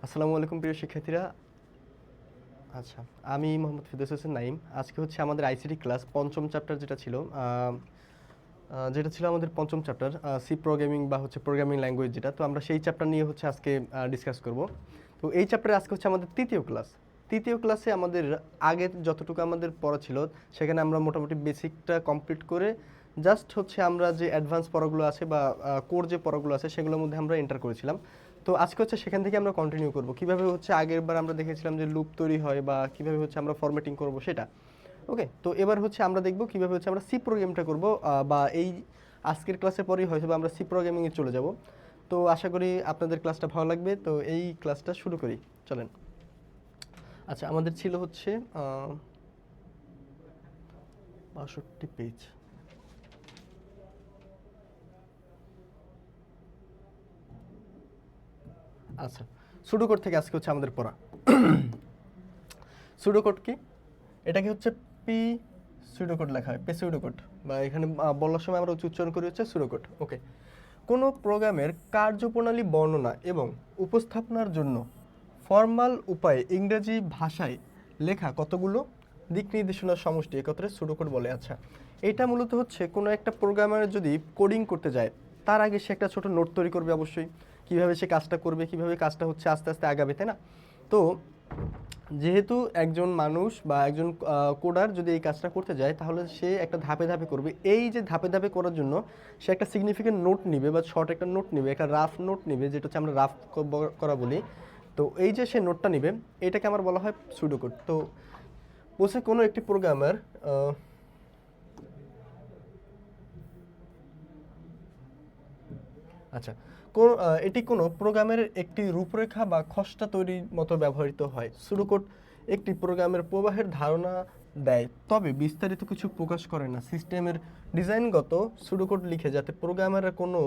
আসসালামু আলাইকুম প্রিয় শিক্ষার্থীরা। আচ্ছা, আমি মোহাম্মদ ফিরদৌস হোসেন নাইম। আজকে হচ্ছে আমাদের আইসিটি ক্লাস পঞ্চম চ্যাপ্টার যেটা ছিল আমাদের পঞ্চম চ্যাপ্টার, সি প্রোগ্রামিং বা হচ্ছে প্রোগ্রামিং ল্যাঙ্গুয়েজ যেটা। তো আমরা সেই চ্যাপ্টার নিয়ে হচ্ছে আজকে ডিসকাস করব। তো এই চ্যাপ্টারে আজকে হচ্ছে আমাদের তৃতীয় ক্লাস। তৃতীয় ক্লাসে আমাদের আগের যতটুকু আমাদের পড়া ছিল সেখানে আমরা মোটামুটি বেসিকটা কমপ্লিট করে জাস্ট হচ্ছে আমরা যে অ্যাডভান্স পড়াগুলো আছে বা কোর যে পড়াগুলো আছে সেগুলোর মধ্যে আমরা এন্টার করেছিলাম। তো আজকে হচ্ছে সেখান থেকে আমরা কন্টিনিউ করব কিভাবে হচ্ছে আগের বার আমরা দেখেছিলাম যে লুপ তৈরি হয় বা কিভাবে হচ্ছে আমরা ফরম্যাটিং করব সেটা। ওকে, তো এবার হচ্ছে আমরা দেখব কিভাবে হচ্ছে আমরা সি প্রোগ্রামটা করব, বা এই আজকের ক্লাসের পরেই হয়তো বা আমরা সি প্রোগ্রামিংয়ে চলে যাব। তো আশা করি আপনাদের ক্লাসটা ভালো লাগবে। তো এই ক্লাসটা শুরু করি, চলেন। আচ্ছা, আমাদের ছিল হচ্ছে 62 পেজ। আচ্ছা, সুডোকোড থেকে আজকে হচ্ছে আমাদের পড়া। সুডোকোড কি? এটাকে হচ্ছে পি সুডোকোড লেখা হয়, পি সুডোকোড, বা এখানে বলার সময় আমরা উচ্চারণ করি হচ্ছে সুডোকোড। ওকে, কোনো প্রোগ্রামের কার্যপ্রণালী বর্ণনা এবং উপস্থাপনার জন্য ফর্মাল উপায়ে ইংরেজি ভাষায় লেখা কতগুলো দিক নির্দেশনার সমষ্টি একত্রে সুডোকোড বলে। আচ্ছা, এটা মূলত হচ্ছে কোনো একটা প্রোগ্রামার যদি কোডিং করতে যায় তার আগে সে একটা ছোট নোট তৈরি করবে অবশ্যই, কিভাবে সে কাজটা করবে, কিভাবে কাজটা হচ্ছে আস্তে আস্তে আগাবে, তাই না? তো যেহেতু একজন মানুষ বা একজন কোডার যদি এই কাজটা করতে যায় তাহলে সে একটা ধাপে ধাপে করবে। এই যে ধাপে ধাপে করার জন্য সে একটা সিগনিফিকেন্ট নোট নিবে বা শর্ট একটা নোট নিবে, একটা রাফ নোট নিবে, যেটা হচ্ছে আমরা রাফ করা বলি। তো এই যে সে নোটটা নিবে এটাকে আমার বলা হয় সুডোকোড। তো বলছে কোনো একটি প্রোগ্রামার আচ্ছা, এটি কোনো প্রোগ্রামের একটি রূপরেখা বা খসড়া তৈরির মতো ব্যবহৃত হয়। সুডোকোড একটি প্রোগ্রামের প্রবাহের ধারণা দেয়, তবে বিস্তারিত কিছু প্রকাশ করে না। সিস্টেমের ডিজাইনগত সুডোকোড লিখে যাতে প্রোগ্রামাররা কোনো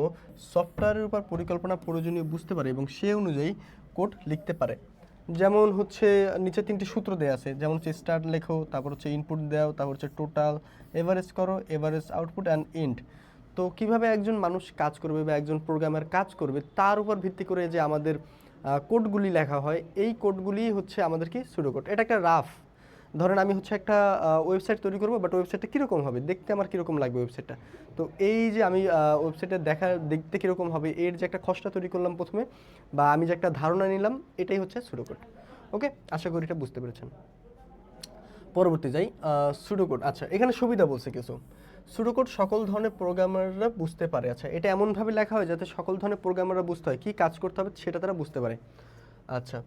সফটওয়্যারের উপর পরিকল্পনা প্রয়োজনীয় বুঝতে পারে এবং সে অনুযায়ী কোড লিখতে পারে। যেমন হচ্ছে নিচে 3টি সূত্র দেওয়া আছে, যেমন হচ্ছে স্টার্ট লেখো, তারপর হচ্ছে ইনপুট দাও, তারপর হচ্ছে টোটাল, এভারেজ করো, এভারেজ আউটপুট অ্যান্ড এন্ড। তো কিভাবে একজন মানুষ কাজ করবে বা একজন প্রোগ্রামার কাজ করবে তার উপর ভিত্তি করে যে আমাদের কোডগুলি লেখা হয়, এই কোডগুলি হচ্ছে আমাদের কি সুডোকোড। এটা একটা রাফ, ধরেন আমি হচ্ছে একটা ওয়েবসাইট তৈরি করবো, বাট ওয়েবসাইটটা কীরকম হবে, দেখতে আমার কীরকম লাগবে ওয়েবসাইটটা। তো এই যে আমি ওয়েবসাইটে দেখতে কীরকম হবে এর যে একটা খসড়া তৈরি করলাম প্রথমে, বা আমি যে একটা ধারণা নিলাম, এটাই হচ্ছে সুডোকোড। ওকে, আশা করি এটা বুঝতে পেরেছেন। পরবর্তী যাই, সুডোকোড। আচ্ছা, এখানে সুবিধা বলছে কিছু। সুডোকোড সকল ধরনের প্রোগ্রামাররা বুঝতে পারে। আচ্ছা, এটা এমনভাবে লেখা হয় যাতে সকল ধরনের প্রোগ্রামাররা বুঝতে হয় কী কাজ করতে হবে সেটা তারা বুঝতে পারে। আচ্ছা,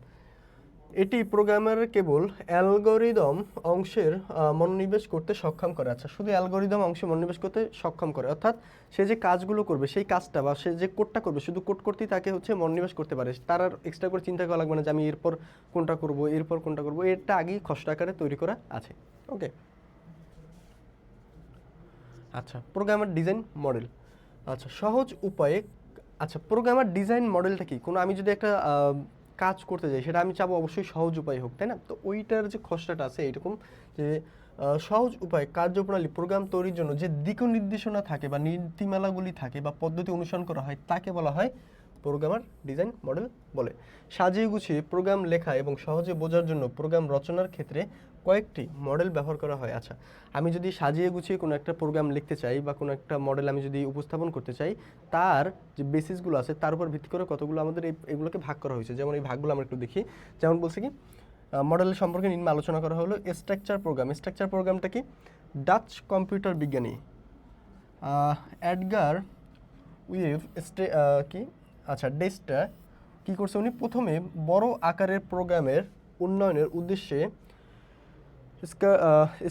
এটি প্রোগ্রামারের কেবল অ্যালগরিদম অংশের মনোনিবেশ করতে সক্ষম করে। আচ্ছা, শুধু অ্যালগরিদম অংশে মনোনিবেশ করতে সক্ষম করে, অর্থাৎ সে যে কাজগুলো করবে সেই কাজটা বা সে যে কোডটা করবে শুধু কোড করতেই তাকে হচ্ছে মনোনিবেশ করতে পারে। তার আর এক্সট্রা করে চিন্তা করা লাগবে না যে আমি এরপর কোনটা করব, এরপর কোনটা করব, এটা আগেই খসড়া আকারে তৈরি করা আছে। ওকে, আচ্ছা, প্রোগ্রামার ডিজাইন মডেল। আচ্ছা, সহজ উপায়ে। আচ্ছা, প্রোগ্রামার ডিজাইন মডেলটা কি? কোনো আমি যদি একটা কাজ করতে যাই সেটা আমি চাবো অবশ্যই সহজ উপায় হোক, তাই না? তো ওইটার যে খসড়াটা আছে এরকম যে সহজ উপায় কার্যপ্রণালী প্রোগ্রাম তৈরির জন্য যে দিক নির্দেশনা থাকে বা নীতিমালাগুলি থাকে বা পদ্ধতি অনুসরণ করা হয় তাকে বলা হয় প্রোগ্রামার ডিজাইন মডেল বলে। সাজিয়ে গুছিয়ে প্রোগ্রাম লেখা এবং সহজে বোঝার জন্য প্রোগ্রাম রচনার ক্ষেত্রে কয়েকটি মডেল ব্যবহার করা হয়। আচ্ছা, আমি যদি সাজিয়ে গুছিয়ে কোনো একটা প্রোগ্রাম লিখতে চাই বা কোনো একটা মডেল আমি যদি উপস্থাপন করতে চাই, তার যে বেসিসগুলো আছে তার উপর ভিত্তি করে কতগুলো আমাদের এগুলোকে ভাগ করা হয়েছে। যেমন এই ভাগগুলো আমরা একটু দেখি। যেমন বলছে কি, মডেলের সম্পর্কে নিম্ন আলোচনা করা হলো। Structure programme. স্ট্রাকচার প্রোগ্রামটা কি? ডাচ কম্পিউটার বিজ্ঞানী এডগার উইভ কি, আচ্ছা, ডেস্টা কি করছে, উনি প্রথমে বড় আকারের প্রোগ্রামের উন্নয়নের উদ্দেশ্যে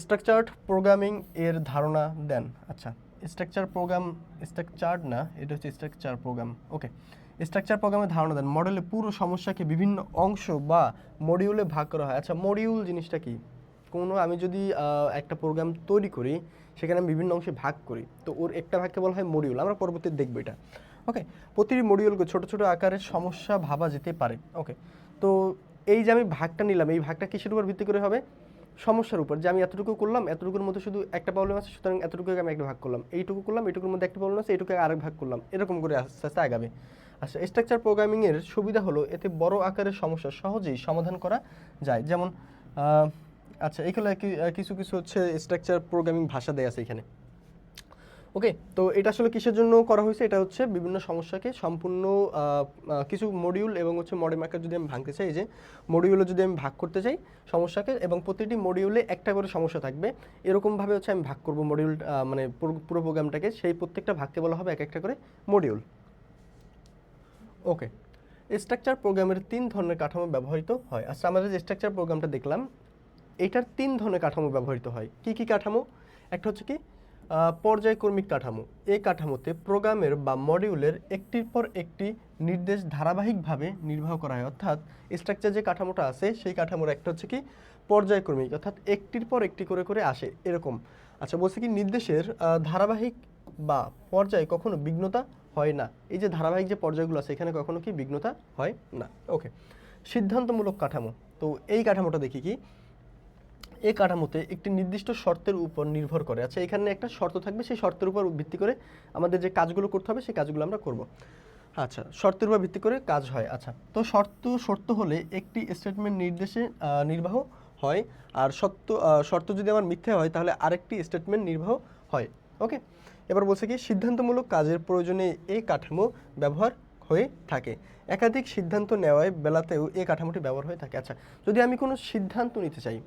স্ট্রাকচার্ড প্রোগ্রামিং এর ধারণা দেন। আচ্ছা, স্ট্রাকচার প্রোগ্রাম, স্ট্রাকচার্ড না, এটা হচ্ছে স্ট্রাকচার প্রোগ্রাম। ওকে, স্ট্রাকচার প্রোগ্রামের ধারণা দেন। মডেলে পুরো সমস্যাকে বিভিন্ন অংশ বা মডিউলে ভাগ করা হয়। আচ্ছা, মডিউল জিনিসটা কি? কোনো আমি যদি একটা প্রোগ্রাম তৈরি করি সেখানে আমি বিভিন্ন অংশে ভাগ করি, তো ওর একটা ভাগকে বলা হয় মডিউল। আমরা পরবর্তীতে দেখবো এটা। ওকে, প্রতিটি মডিউলকে ছোট ছোট আকারের সমস্যা ভাবা যেতে পারে। ওকে, তো এই যে আমি ভাগটা নিলাম, এই ভাগটা কিসের উপর ভিত্তি করে হবে? সমস্যার উপর, যে আমি এতটুকু করলাম, এতটুকুর মধ্যে শুধু একটা প্রবলেম আছে, সুতরাং এতটুকু আমি একটা ভাগ করলাম, এইটুকু করলাম, এইটুকুর মধ্যে একটা প্রবলেম আছে, এইটুকু আরেক ভাগ করলাম, এরকম করে আস্তে আস্তে আগাবে। আচ্ছা, স্ট্রাকচার প্রোগ্রামিংয়ের সুবিধা হলো এতে বড় আকারের সমস্যা সহজেই সমাধান করা যায়। যেমন আচ্ছা, এখানে কিছু কিছু হচ্ছে স্ট্রাকচার প্রোগ্রামিং ভাষা দেয়া আছে এখানে। ওকে, তো এটা আসলে কিসের জন্য করা হয়েছে? এটা হচ্ছে বিভিন্ন সমস্যাকে সম্পূর্ণ কিছু মডিউল এবং হচ্ছে মডেল আকার যদি আমি ভাঙতে চাই, এই যে মডিউলে যদি আমি ভাগ করতে চাই সমস্যাকে, এবং প্রতিটি মডিউলে একটা করে সমস্যা থাকবে, এরকমভাবে হচ্ছে আমি ভাগ করব মডিউল, মানে পুরো প্রোগ্রামটাকে, সেই প্রত্যেকটা ভাগকে বলা হবে এক একটা করে মডিউল। ওকে, স্ট্রাকচার প্রোগ্রামের 3 ধরনের কাঠামো ব্যবহৃত হয়। আচ্ছা, আমাদের যে স্ট্রাকচার প্রোগ্রামটা দেখলাম, এটার 3 ধরনের কাঠামো ব্যবহৃত হয়। কি কি কাঠামো? একটা হচ্ছে কি পর্যায়ক্রমিক কাঠামো। এই কাঠামোতে প্রোগ্রামের বা মডিউলের একটির পর একটি নির্দেশ ধারাবাহিকভাবে নির্বাহ করা হয়। অর্থাৎ স্ট্রাকচার যে কাঠামোটা আছে সেই কাঠামোর একটা হচ্ছে কি পর্যায়ক্রমিক, অর্থাৎ একটির পর একটি করে করে আসে এরকম। আচ্ছা, বলছে কি নির্দেশের ধারাবাহিক বা পর্যায়ে কখনো বিঘ্নতা হয় না। এই যে ধারাবাহিক যে পর্যায়গুলো আছে এখানে কখনো কি বিঘ্নতা হয় না। ওকে, সিদ্ধান্তমূলক কাঠামো। তো এই কাঠামোটা দেখি কি, এই কাঠামোতে একটি নির্দিষ্ট শর্তের উপর নির্ভর করে। আচ্ছা, এখানে একটা শর্ত থাকবে, সেই শর্তের উপর ভিত্তি করে আমাদের যে কাজগুলো করতে হবে সেই কাজগুলো আমরা করব। আচ্ছা, শর্তের উপর ভিত্তি করে কাজ হয়। আচ্ছা, তো শর্ত হলে একটি স্টেটমেন্ট নির্দেশে নির্বাহ হয়, আর শর্ত যদি আমার মিথ্যে হয় তাহলে আরেকটি স্টেটমেন্ট নির্বাহ হয়। ওকে, এবার বলছে কি সিদ্ধান্তমূলক কাজের প্রয়োজনে এই কাঠামো ব্যবহার হয়ে থাকে। একাধিক সিদ্ধান্ত নেওয়ায় বেলাতেও এই কাঠামোটি ব্যবহার হয়ে থাকে। আচ্ছা, যদি আমি কোনো সিদ্ধান্ত নিতে চাই,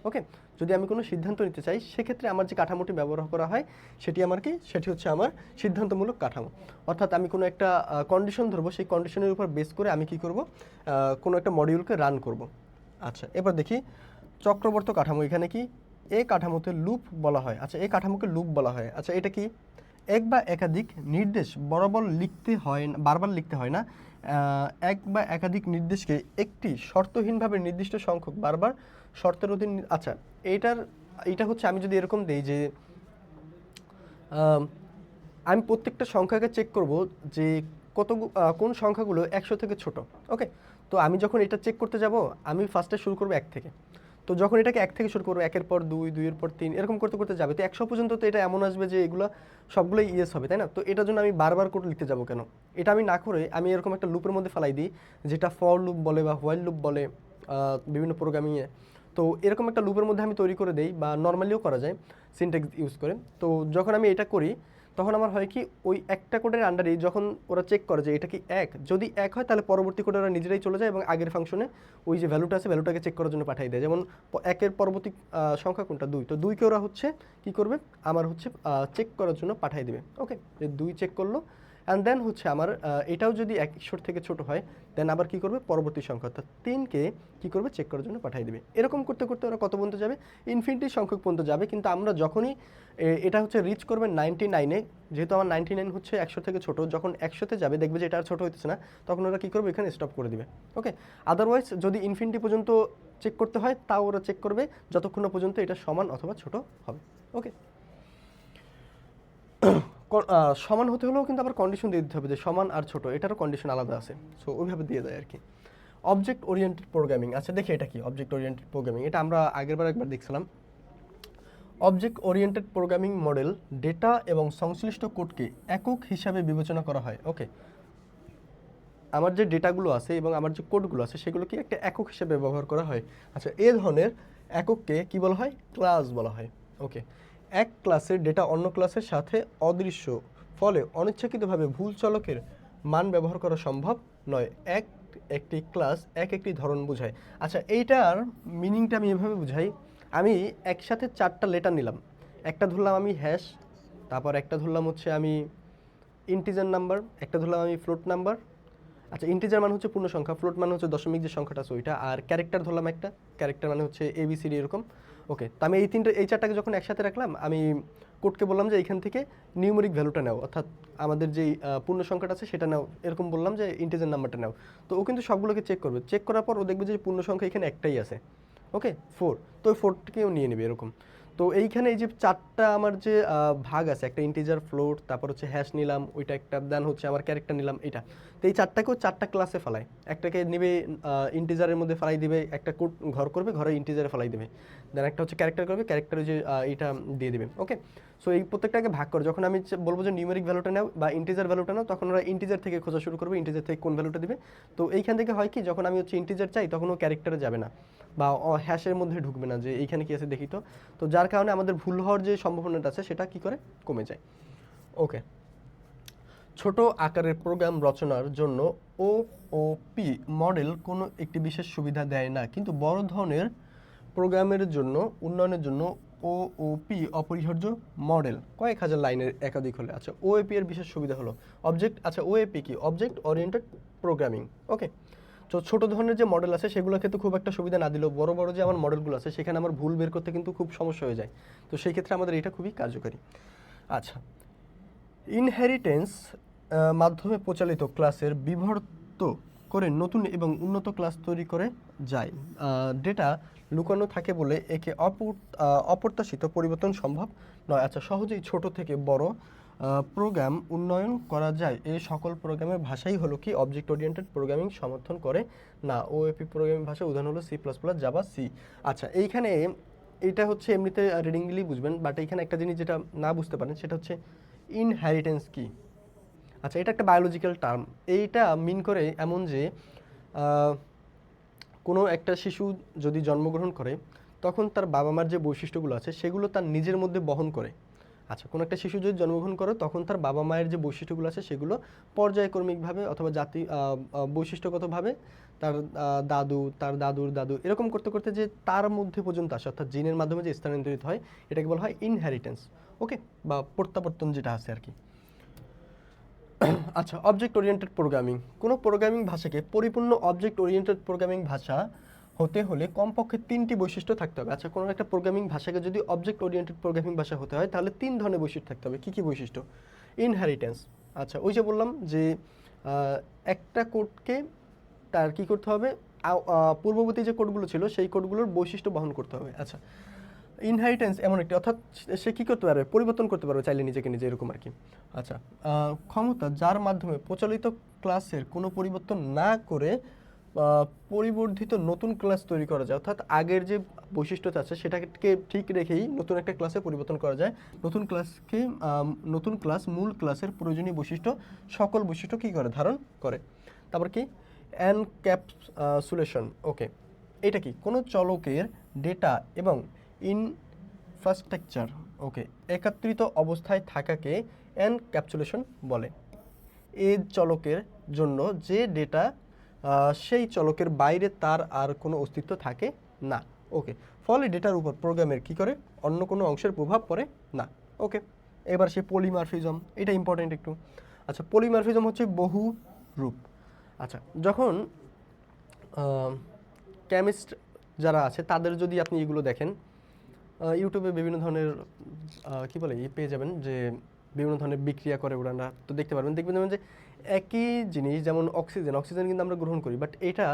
ওকে, যদি আমি কোনো সিদ্ধান্ত নিতে চাই সেক্ষেত্রে আমার যে কাঠামোটি ব্যবহার করা হয় সেটি হচ্ছে আমার সিদ্ধান্তমূলক কাঠামো। অর্থাৎ আমি কোনো একটা কন্ডিশন ধরবো, সেই কন্ডিশনের উপর বেস করে আমি কি করব, কোনো একটা মডিউলকে রান করব। আচ্ছা, এবার দেখি চক্রবর্ত কাঠামো। এখানে কি এই কাঠামোতে লুপ বলা হয়। আচ্ছা, এই কাঠামোকে লুপ বলা হয়। আচ্ছা, এটা কি এক বা একাধিক নির্দেশ বারবার লিখতে হয় না। এক বা একাধিক নির্দেশকে একটি শর্তহীনভাবে নির্দিষ্ট সংখ্যক বারবার শর্তের অধীন। আচ্ছা, এটা হচ্ছে আমি যদি এরকম দেই যে আমি প্রত্যেকটা সংখ্যাকে চেক করব যে কোন সংখ্যাগুলো 100 থেকে ছোট। ওকে, তো আমি যখন এটা চেক করতে যাব আমি ফার্স্টে শুরু করব 1 থেকে। তো যখন এটাকে 1 থেকে শুরু করবো, 1-এর পর 2, 2-এর পর 3, এরকম করতে করতে যাবে, তো 100 পর্যন্ত তো এটা এমন আসবে যে এগুলো সবগুলোই ইয়েস হবে, তাই না? তো এটার জন্য আমি বারবার করে লিখতে যাব কেন? এটা আমি না করে আমি এরকম একটা লুপের মধ্যে ফেলাই দিই, যেটা ফর লুপ বলে বা হোয়াইল লুপ বলে বিভিন্ন প্রোগ্রামিংয়ে। তো এরকম একটা লুপের মধ্যে আমি তৈরি করে দেই, বা নর্মালিও করা যায় সিনট্যাক্স ইউজ করে। তো যখন আমি এটা করি তখন আমার হয় কি, ওই একটা কোডের আন্ডারেই যখন ওরা চেক করে যে এটা কি 1, যদি 1 হয় তাহলে পরবর্তী কোডে ওরা নিজেরাই চলে যায় এবং আগের ফাংশনে ওই যে ভ্যালুটা আছে ভ্যালুটাকে চেক করার জন্য পাঠিয়ে দেয়। যেমন 1-এর পরবর্তী সংখ্যা কোনটা, 2, তো 2কে ওরা হচ্ছে কি করবে, আমার হচ্ছে চেক করার জন্য পাঠিয়ে দেবে। ওকে, যে 2 চেক করলো, অ্যান্ড দেন হচ্ছে আমার এটাও যদি 100 থেকে ছোট হয় দেন আবার কি করবে, পরবর্তী সংখ্যা অর্থাৎ 3কে কি করবে, চেক করার জন্য পাঠিয়ে দেবে। এরকম করতে করতে ওরা কত পর্যন্ত যাবে, ইনফিনিটি সংখ্যক পর্যন্ত যাবে। কিন্তু আমরা যখনই এটা হচ্ছে রিচ করবে 99-এ, যেহেতু আমার 99 হচ্ছে 100 থেকে ছোট, যখন 100-তে যাবে দেখবে যে এটা আর ছোট হইতেছে না, তখন ওরা কি করবে, এখানে স্টপ করে দিবে। ওকে, আদারওয়াইজ যদি ইনফিনিটি পর্যন্ত চেক করতে হয় তাও ওরা চেক করবে যতক্ষণ না পর্যন্ত এটা সমান অথবা ছোট হবে। ওকে, সমান হতে হলেও কিন্তু আবার কন্ডিশন দিয়ে দিতে হবে যে সমান আর ছোট, এটারও কন্ডিশন আলাদা আছে। সো ওইভাবে দিয়ে দেয় আর কি। Object oriented programming. আচ্ছা, দেখি এটা কি অবজেক্ট ওরিয়েন্টেড প্রোগ্রামিং। এটা আমরা একবার দেখছিলাম। Object oriented programming model data এবং সংশ্লিষ্ট কোডকে একক হিসাবে বিবেচনা করা হয়। ওকে, আমার যে ডেটাগুলো আছে এবং আমার যে কোডগুলো আছে সেগুলোকে একটা একক হিসেবে ব্যবহার করা হয়। আচ্ছা, এই ধরনের একককে কি বলা হয়, ক্লাস বলা হয়। ওকে, এক ক্লাসের ডেটা অন্য ক্লাসের সাথে অদৃশ্য, ফলে অনিচ্ছাকৃতভাবে ভুল চলকের মান ব্যবহার করা সম্ভব নয়। একটি ক্লাস একটি ধরন বোঝায়। আচ্ছা, এইটার মিনিংটা আমি এভাবে বুঝাই, আমি একসাথে 4টা লেটার নিলাম, একটা ধরলাম আমি হ্যাশ, তারপর একটা ধরলাম হচ্ছে আমি ইন্টিজার নাম্বার, একটা ধরলাম আমি ফ্লোট নাম্বার। আচ্ছা, ইন্টিজার মানে হচ্ছে পূর্ণ সংখ্যা, ফ্লোট মানে হচ্ছে দশমিক যে সংখ্যাটা আছে ওইটা, আর ক্যারেক্টার ধরলাম একটা, ক্যারেক্টার মানে হচ্ছে ABCD এরকম। ওকে, তো আমি এই 4টাকে যখন একসাথে রাখলাম, আমি কোডকে বললাম যে এখান থেকে নিউমেরিক ভ্যালুটা নাও, অর্থাৎ আমাদের যেই পূর্ণ সংখ্যাটা আছে সেটা নাও, এরকম বললাম যে ইন্টিজার নাম্বারটা নাও। তো ও কিন্তু সবগুলোকে চেক করবে, চেক করার পর ও দেখবে যে পূর্ণ সংখ্যা এখানে একটাই আছে। ওকে, 4, তো ওই 4টাকেও নিয়ে নেবে এরকম। তো এইখানে এই যে 4টা আমার যে ভাগ আছে, একটা ইন্টিজার, ফ্লোট, তারপর হচ্ছে হ্যাশ নিলাম ওইটা একটা, দেন হচ্ছে আমার ক্যারেক্টার নিলাম এটা। তো এই চারটাকেও চারটা ক্লাসে ফেলায়, একটাকে নেবে ইন্টিজারের মধ্যে ফেলাই দিবে, একটা কোড ঘর করবে, ঘরে ইন্টিজারে ফেলাই দিবে, দেন একটা হচ্ছে ক্যারেক্টার করবে, ক্যারেক্টারে যে এইটা দিয়ে দিবে। ওকে, সো এই প্রত্যেকটাকে ভাগ করে যখন আমি বলবো যে নিউমেরিক ভ্যালুটা নাও বা ইন্টিজার ভ্যালুটা নাও, তখন ওরা ইন্টিজার থেকে খোঁজা শুরু করবে, ইন্টিজার থেকে কোন ভ্যালুটা দিবে। তো এইখান থেকে হয় কি, যখন আমি হচ্ছে ইন্টিজার চাই তখন ও ক্যারেক্টারে যাবে না বা হ্যাশের মধ্যে ঢুকবে না যে এইখানে কি আছে দেখি। তো তো যার কারণে আমাদের ভুল হওয়ার যে সম্ভাবনাটা আছে সেটা কি করে কমে যায়। ওকে, ছোট আকারের প্রোগ্রাম রচনার জন্য ওওপি মডেল কোনো একটি বিশেষ সুবিধা দেয় না, কিন্তু বড় ধরনের প্রোগ্রামের জন্য উন্নয়নের জন্য ওওপি অপরিহার্য মডেল, কয়েক হাজার লাইনের একাধিক হলে। আচ্ছা, ওএপি এর বিশেষ সুবিধা হলো অবজেক্ট, আচ্ছা ওএপি কি, অবজেক্ট ওরিয়েন্টেড প্রোগ্রামিং। ওকে, তো ছোট ধরনের যে মডেল আছে সেগুলো ক্ষেত্রে খুব একটা সুবিধা না দিলেও বড় বড় যে আমার মডেলগুলো আছে সেখানে আমার ভুল বের করতে কিন্তু খুব সমস্যা হয়ে যায়। তো সেই ক্ষেত্রে আমাদের এটা খুবই কার্যকারী। আচ্ছা, ইনহেরিটেন্স মাধ্যমে প্রচালিত ক্লাসের বিভক্ত করে নতুন এবং উন্নত ক্লাস তৈরি করে যায়। ডেটা লুকানো থাকে বলে একে অপ্রত্যাশিত পরিবর্তন সম্ভব নয়। আচ্ছা, সহজেই ছোট থেকে বড় প্রোগ্রাম উন্নয়ন করা যায়। এই সকল প্রোগ্রামের ভাষাই হলো কি অবজেক্ট ওরিয়েন্টেড প্রোগ্রামিং সমর্থন করে না। ওএপি প্রোগ্রামিং ভাষা উদাহরণ হলো C plus plus, Java, C. আচ্ছা, এইখানে এটা হচ্ছে এমনিতে রিডিং দিলেই বুঝবেন, বাট এইখানে একটা জিনিস যেটা না বুঝতে পারেন সেটা হচ্ছে ইনহেরিটেন্স কি। আচ্ছা, এটা একটা বায়োলজিক্যাল টার্ম। এইটা মিন করে এমন যে কোনো একটা শিশু যদি জন্মগ্রহণ করে তখন তার বাবা মার যে বৈশিষ্ট্যগুলো আছে সেগুলো তার নিজের মধ্যে বহন করে। আচ্ছা, কোনো একটা শিশু যদি জন্মগ্রহণ করে তখন তার বাবা মায়ের যে বৈশিষ্ট্যগুলো আছে সেগুলো পর্যায়ক্রমিকভাবে অথবা বৈশিষ্ট্যগতভাবে তার দাদু, তার দাদুর দাদু, এরকম করতে করতে যে তার মধ্যে পর্যন্ত আসে, অর্থাৎ জিনের মাধ্যমে যে স্থানান্তরিত হয়, এটাকে বলা হয় ইনহেরিটেন্স। ওকে, বা প্রত্যাবর্তন যেটা আছে আর কি। আচ্ছা, অবজেক্ট ওরিয়েন্টেড প্রোগ্রামিং, কোনো প্রোগ্রামিং ভাষাকে পরিপূর্ণ অবজেক্ট ওরিয়েন্টেড প্রোগ্রামিং ভাষা হতে হলে কমপক্ষে 3টি বৈশিষ্ট্য থাকতে হবে। আচ্ছা, কোনো একটা প্রোগ্রামিং ভাষাকে যদি অবজেক্ট ওরিয়েন্টেড প্রোগ্রামিং ভাষা হতে হয় তাহলে 3 ধরনের বৈশিষ্ট্য থাকতে হবে। কী কী বৈশিষ্ট্য? ইনহেরিটেন্স, আচ্ছা ওই যে বললাম যে একটা কোডকে তার কি করতে হবে, পূর্ববর্তী যে কোডগুলো ছিল সেই কোডগুলোর বৈশিষ্ট্য বহন করতে হবে। আচ্ছা, ইনহেরিটেন্স এমন একটি, অর্থাৎ সে কী করতে পারবে, পরিবর্তন করতে পারবে চাইলে নিজেকে নিজে, এরকম আর কি। আচ্ছা, ক্ষমতা যার মাধ্যমে প্রচলিত ক্লাসের কোনো পরিবর্তন না করে পরিবর্ধিত নতুন ক্লাস তৈরি করা যায়, অর্থাৎ আগের যে বৈশিষ্ট্যটা আছে সেটাকে ঠিক রেখেই নতুন একটা ক্লাসে পরিবর্তন করা যায়। নতুন ক্লাস মূল ক্লাসের প্রয়োজনীয় বৈশিষ্ট্য সকল বৈশিষ্ট্য কী করে, ধারণ করে। তারপর কি, এনক্যাপসুলেশন। ওকে, এটা কি, কোনো চলকের ডেটা এবং ইনফ্রাস্ট্রাকচার ওকে একত্রিত অবস্থায় থাকাকে এনক্যাপসুলেশন বলে। এই চলকের জন্য যে ডেটা সেই চলকের বাইরে তার আর কোনো অস্তিত্ব থাকে না। ওকে, ফলে ডেটার উপর প্রোগ্রামের কি করে অন্য কোনো অংশের প্রভাব পড়ে না। ওকে, এবার সে পলিমরফিজম, এটা ইম্পর্টেন্ট একটু। আচ্ছা, পলিমরফিজম হচ্ছে বহু রূপ। আচ্ছা, যখন কেমিস্ট যারা আছে তাদের যদি আপনি এগুলো দেখেন, ইউটিউবে বিভিন্ন ধরনের কি বলে পেয়ে যাবেন যে বিভিন্ন ধরনের বিক্রিয়া করে ওরা, তো দেখতে পারবেন, দেখবেন যে একই জিনিস যেমন অক্সিজেন কিন্তু আমরা গ্রহণ করি, বাট এটা